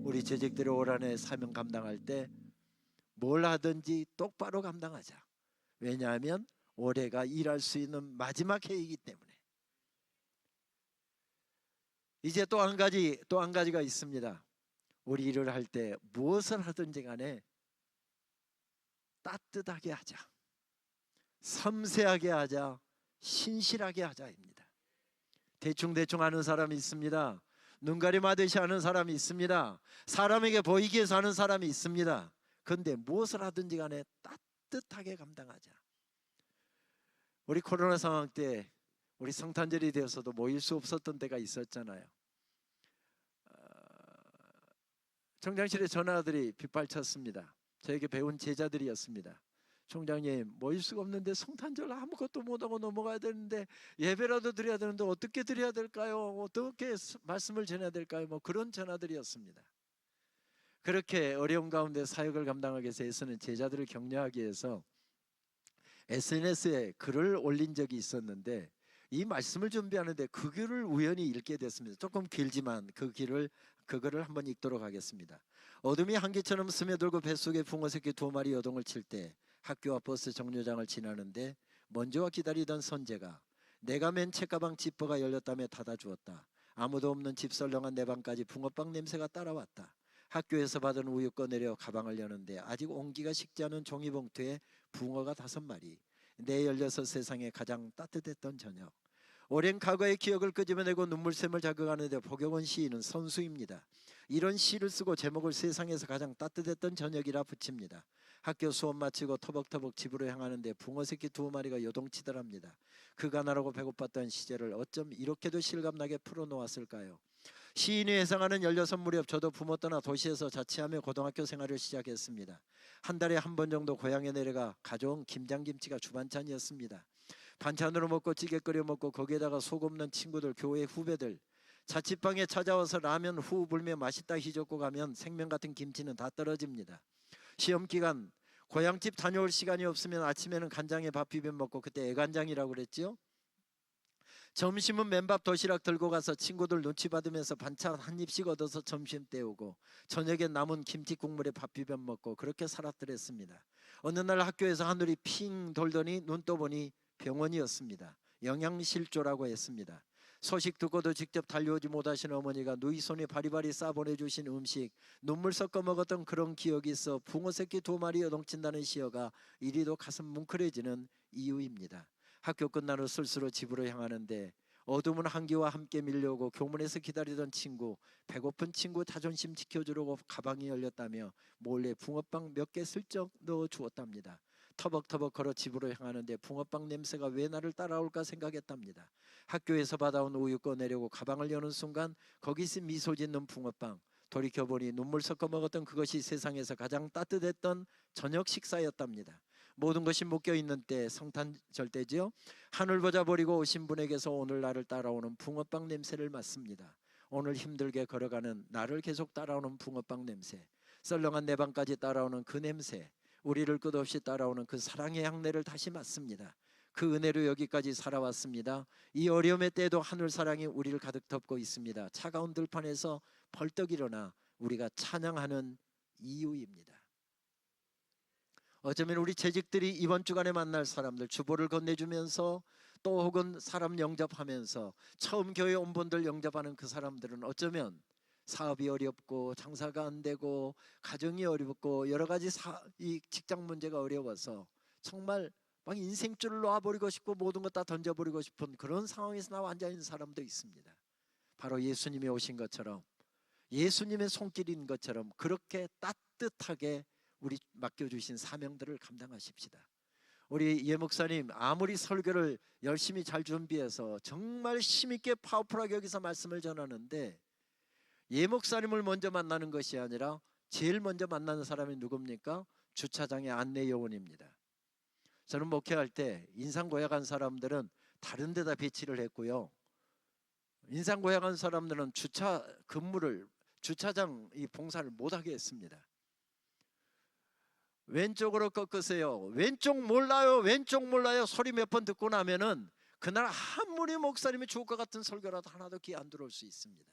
우리 재직들이 올 한 해 사명 감당할 때 뭘 하든지 똑바로 감당하자. 왜냐하면 올해가 일할 수 있는 마지막 해이기 때문에. 이제 또 한 가지가 있습니다. 우리 일을 할 때 무엇을 하든지 간에 따뜻하게 하자, 섬세하게 하자, 신실하게 하자입니다. 대충 하는 사람이 있습니다. 눈가림하듯이 하는 사람이 있습니다. 사람에게 보이기 위해서 하는 사람이 있습니다. 그런데 무엇을 하든지 간에 따뜻하게 감당하자. 우리 코로나 상황 때 우리 성탄절이 되어서도 모일 수 없었던 때가 있었잖아요. 총장실에 전화들이 빗발쳤습니다. 저에게 배운 제자들이었습니다. 총장님, 모일 수가 없는데 성탄절 아무것도 못하고 넘어가야 되는데 예배라도 드려야 되는데 어떻게 드려야 될까요? 어떻게 말씀을 전해야 될까요? 뭐 그런 전화들이었습니다. 그렇게 어려운 가운데 사역을 감당하기 위해서 애쓰는 제자들을 격려하기 위해서 SNS에 글을 올린 적이 있었는데 이 말씀을 준비하는데 그 글을 우연히 읽게 됐습니다. 조금 길지만 그글을 한번 읽도록 하겠습니다. 어둠이 한기처럼 스며들고 뱃속에 붕어 새끼 2마리 여동을 칠 때 학교와 버스 정류장을 지나는데 먼저와 기다리던 선재가 내가 맨 책가방 지퍼가 열렸다며 닫아주었다. 아무도 없는 집 썰렁한 내 방까지 붕어빵 냄새가 따라왔다. 학교에서 받은 우유 꺼내려 가방을 여는데 아직 온기가 식지 않은 종이봉투에 붕어가 5마리. 내 16 세상에 가장 따뜻했던 저녁. 오랜 과거의 기억을 끄집어내고 눈물샘을 자극하는데 복용원 시인은 선수입니다. 이런 시를 쓰고 제목을 세상에서 가장 따뜻했던 저녁이라 붙입니다. 학교 수업 마치고 터벅터벅 집으로 향하는데 붕어 새끼 2마리가 요동치더랍니다. 그 가난하고 배고팠던 시절을 어쩜 이렇게도 실감나게 풀어놓았을까요? 시인이 회상하는 16 무렵 저도 부모 떠나 도시에서 자취하며 고등학교 생활을 시작했습니다. 한 달에 한 번 정도 고향에 내려가 가져온 김장김치가 주반찬이었습니다. 반찬으로 먹고 찌개 끓여 먹고 거기에다가 속 없는 친구들, 교회 후배들, 자취방에 찾아와서 라면 후 불며 맛있다 희젓고 가면 생명 같은 김치는 다 떨어집니다. 시험 기간 고향집 다녀올 시간이 없으면 아침에는 간장에 밥 비벼 먹고 그때 애간장이라고 그랬지요. 점심은 맨밥 도시락 들고 가서 친구들 눈치 받으면서 반찬 한 입씩 얻어서 점심 때우고 저녁에 남은 김치 국물에 밥 비벼 먹고 그렇게 살았더랬습니다. 어느 날 학교에서 하늘이 핑 돌더니 눈 떠보니 병원이었습니다. 영양실조라고 했습니다. 소식 듣고도 직접 달려오지 못하신 어머니가 누이 손에 바리바리 싸 보내주신 음식, 눈물 섞어 먹었던 그런 기억이 있어 붕어 새끼 2마리 여동친다는 시어가 이리도 가슴 뭉클해지는 이유입니다. 학교 끝난 후 슬슬로 집으로 향하는데 어두운 한기와 함께 밀려오고 교문에서 기다리던 친구, 배고픈 친구 자존심 지켜주려고 가방이 열렸다며 몰래 붕어빵 몇 개 슬쩍 넣어 주었답니다. 터벅터벅 걸어 집으로 향하는데 붕어빵 냄새가 왜 나를 따라올까 생각했답니다. 학교에서 받아온 우유 꺼내려고 가방을 여는 순간 거기서 미소 짓는 붕어빵, 돌이켜보니 눈물 섞어 먹었던 그것이 세상에서 가장 따뜻했던 저녁 식사였답니다. 모든 것이 묶여있는 때, 성탄절 때지요. 하늘 보자 버리고 오신 분에게서 오늘 나를 따라오는 붕어빵 냄새를 맡습니다. 오늘 힘들게 걸어가는 나를 계속 따라오는 붕어빵 냄새, 썰렁한 내 방까지 따라오는 그 냄새, 우리를 끝없이 따라오는 그 사랑의 향내를 다시 맡습니다. 그 은혜로 여기까지 살아왔습니다. 이 어려움의 때에도 하늘 사랑이 우리를 가득 덮고 있습니다. 차가운 들판에서 벌떡 일어나 우리가 찬양하는 이유입니다. 어쩌면 우리 재직들이 이번 주간에 만날 사람들 주보를 건네주면서 또 혹은 사람 영접하면서 처음 교회 온 분들 영접하는 그 사람들은 어쩌면 사업이 어렵고 장사가 안 되고 가정이 어렵고 여러 가지 이 직장 문제가 어려워서 정말 막 인생줄을 놓아버리고 싶고 모든 것 다 던져버리고 싶은 그런 상황에서 나와 앉아있는 사람도 있습니다. 바로 예수님이 오신 것처럼, 예수님의 손길인 것처럼 그렇게 따뜻하게 우리 맡겨주신 사명들을 감당하십시다. 우리 예 목사님 아무리 설교를 열심히 잘 준비해서 정말 힘있게 파워풀하게 여기서 말씀을 전하는데 예 목사님을 먼저 만나는 것이 아니라 제일 먼저 만나는 사람이 누굽니까? 주차장의 안내 요원입니다. 저는 목회할 때 인상고약한 사람들은 다른 데다 배치를 했고요, 인상고약한 사람들은 주차장 이 봉사를 못하게 했습니다. 왼쪽으로 꺾으세요, 왼쪽 몰라요, 왼쪽 몰라요 소리 몇 번 듣고 나면은 그날 아무리 목사님이 죽을 것 같은 설교라도 하나도 귀 안 들어올 수 있습니다.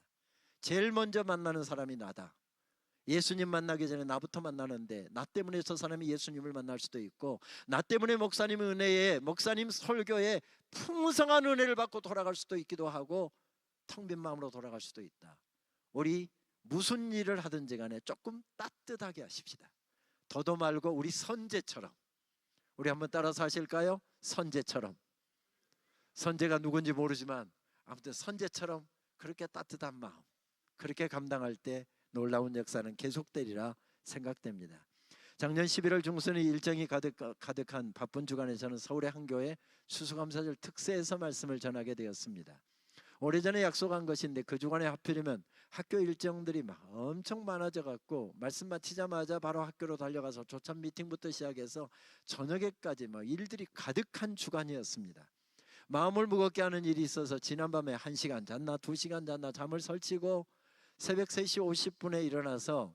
제일 먼저 만나는 사람이 나다. 예수님 만나기 전에 나부터 만나는데 나 때문에 저 사람이 예수님을 만날 수도 있고 나 때문에 목사님 은혜에, 목사님 설교에 풍성한 은혜를 받고 돌아갈 수도 있기도 하고 텅 빈 마음으로 돌아갈 수도 있다. 우리 무슨 일을 하든지 간에 조금 따뜻하게 하십시다. 더도 말고 우리 선제처럼, 우리 한번 따라서 하실까요? 선제처럼. 선제가 누군지 모르지만 아무튼 선제처럼 그렇게 따뜻한 마음, 그렇게 감당할 때 놀라운 역사는 계속되리라 생각됩니다. 작년 11월 중순에 일정이 가득한 바쁜 주간에 저는 서울의 한 교회 추수감사절 특세에서 말씀을 전하게 되었습니다. 오래전에 약속한 것인데 그 주간에 하필이면 학교 일정들이 막 엄청 많아져 갖고 말씀 마치자마자 바로 학교로 달려가서 조찬 미팅부터 시작해서 저녁에까지 막 일들이 가득한 주간이었습니다. 마음을 무겁게 하는 일이 있어서 지난밤에 1시간 잤나 2시간 잤나 잠을 설치고 새벽 3시 50분에 일어나서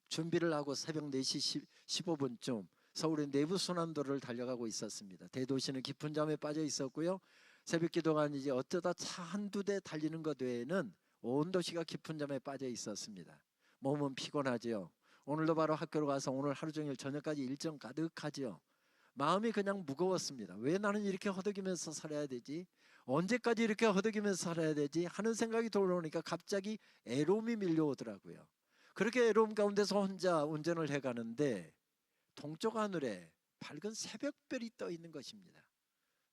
준비를 하고 새벽 4시 15분쯤 서울의 내부순환도로를 달려가고 있었습니다. 대도시는 깊은 잠에 빠져 있었고요, 새벽 기도가 아니지 어쩌다 차 한두 대 달리는 것 외에는 온 도시가 깊은 잠에 빠져 있었습니다. 몸은 피곤하지요. 오늘도 바로 학교로 가서 오늘 하루 종일 저녁까지 일정 가득하지요. 마음이 그냥 무거웠습니다. 왜 나는 이렇게 허덕이면서 살아야 되지? 언제까지 이렇게 허덕이면서 살아야 되지? 하는 생각이 돌아오니까 갑자기 애로움이 밀려오더라고요. 그렇게 애로움 가운데서 혼자 운전을 해가는데 동쪽 하늘에 밝은 새벽별이 떠 있는 것입니다.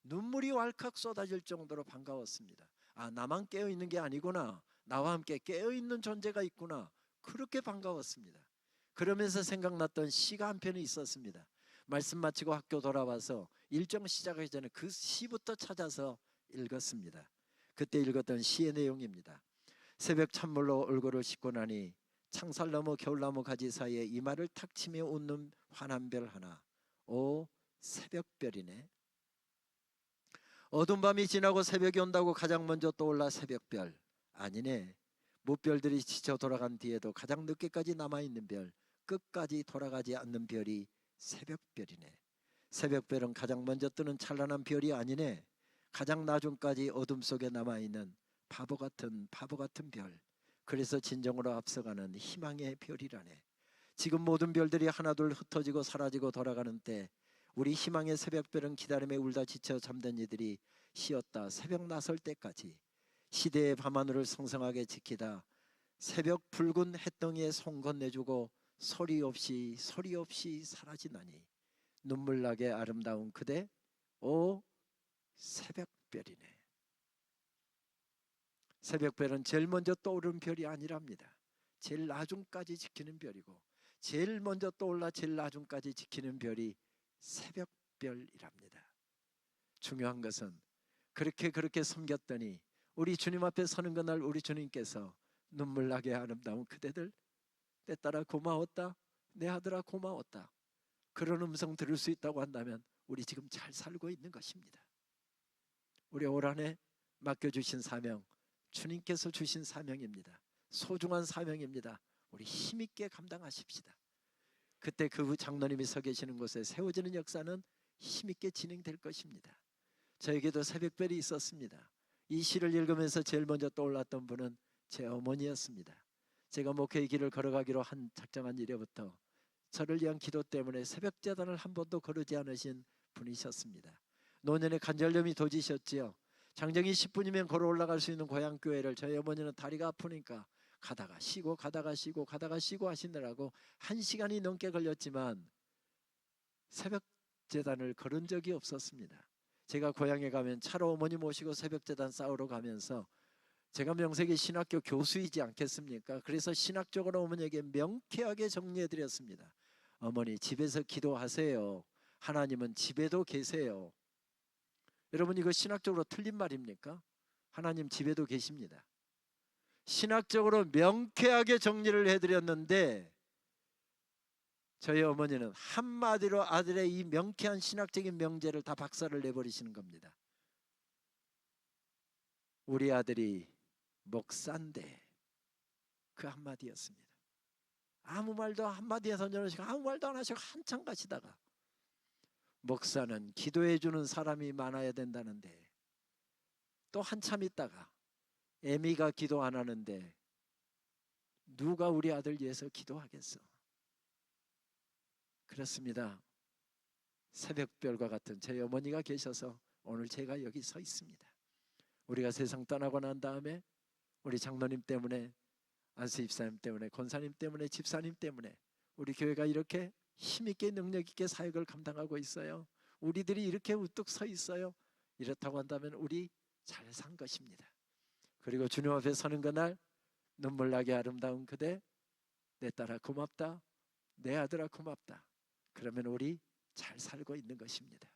눈물이 왈칵 쏟아질 정도로 반가웠습니다. 아, 나만 깨어있는 게 아니구나, 나와 함께 깨어있는 존재가 있구나, 그렇게 반가웠습니다. 그러면서 생각났던 시가 한 편이 있었습니다. 말씀 마치고 학교 돌아와서 일정 시작하기 전에 그 시부터 찾아서 읽었습니다. 그때 읽었던 시의 내용입니다. 새벽 찬물로 얼굴을 씻고 나니 창살나무 겨울나무 가지 사이에 이마를 탁 치며 웃는 환한 별 하나, 오 새벽별이네. 어두운 밤이 지나고 새벽이 온다고 가장 먼저 떠올라 새벽별, 아니네. 무별들이 지쳐 돌아간 뒤에도 가장 늦게까지 남아있는 별, 끝까지 돌아가지 않는 별이 새벽별이네. 새벽별은 가장 먼저 뜨는 찬란한 별이 아니네. 가장 나중까지 어둠 속에 남아있는 바보 같은 별. 그래서 진정으로 앞서가는 희망의 별이라네. 지금 모든 별들이 하나둘 흩어지고 사라지고 돌아가는 때 우리 희망의 새벽별은 기다림에 울다 지쳐 잠든 이들이 쉬었다 새벽 나설 때까지 시대의 밤하늘을 성성하게 지키다 새벽 붉은 햇덩이에 손 건네주고 소리 없이 사라지나니 눈물나게 아름다운 그대 오 새벽별이네. 새벽별은 제일 먼저 떠오르는 별이 아니랍니다. 제일 나중까지 지키는 별이고 제일 먼저 떠올라 제일 나중까지 지키는 별이 새벽별이랍니다. 중요한 것은 그렇게 섬겼더니 우리 주님 앞에 서는 그날 우리 주님께서 눈물나게 아름다운 그대들 때 따라 고마웠다 내 아들아 고마웠다 그런 음성 들을 수 있다고 한다면 우리 지금 잘 살고 있는 것입니다. 우리 올 한해 맡겨주신 사명 주님께서 주신 사명입니다. 소중한 사명입니다. 우리 힘있게 감당하십시다. 그때 그 장로님이 서 계시는 곳에 세워지는 역사는 힘있게 진행될 것입니다. 저에게도 새벽별이 있었습니다. 이 시를 읽으면서 제일 먼저 떠올랐던 분은 제 어머니였습니다. 제가 목회의 길을 걸어가기로 한 작정한 이래부터 저를 위한 기도 때문에 새벽제단을 한 번도 거르지 않으신 분이셨습니다. 노년에 관절염이 도지셨지요. 장정이 10분이면 걸어 올라갈 수 있는 고향교회를 저희 어머니는 다리가 아프니까 가다가 쉬고 하시느라고 1시간이 넘게 걸렸지만 새벽제단을 걸은 적이 없었습니다. 제가 고향에 가면 차로 어머니 모시고 새벽제단 싸우러 가면서 제가 명색이 신학교 교수이지 않겠습니까? 그래서 신학적으로 어머니에게 명쾌하게 정리해드렸습니다. 어머니 집에서 기도하세요. 하나님은 집에도 계세요. 여러분 이거 신학적으로 틀린 말입니까? 하나님 집에도 계십니다. 신학적으로 명쾌하게 정리를 해드렸는데 저희 어머니는 한마디로 아들의 이 명쾌한 신학적인 명제를 다 박살을 내버리시는 겁니다. 우리 아들이 목사인데 그 한마디였습니다. 아무 말도 한마디에 던져놓으시고 아무 말도 안 하시고 한참 가시다가 목사는 기도해 주는 사람이 많아야 된다는데 또 한참 있다가 애미가 기도 안 하는데 누가 우리 아들 위해서 기도하겠어. 그렇습니다. 새벽별과 같은 제 어머니가 계셔서 오늘 제가 여기 서 있습니다. 우리가 세상 떠나고 난 다음에 우리 장로님 때문에 안수 집사님 때문에 권사님 때문에 집사님 때문에 우리 교회가 이렇게 힘있게 능력있게 사역을 감당하고 있어요. 우리들이 이렇게 우뚝 서 있어요. 이렇다고 한다면 우리 잘 산 것입니다. 그리고 주님 앞에 서는 그날 눈물나게 아름다운 그대 내 딸아 고맙다 내 아들아 고맙다 그러면 우리 잘 살고 있는 것입니다.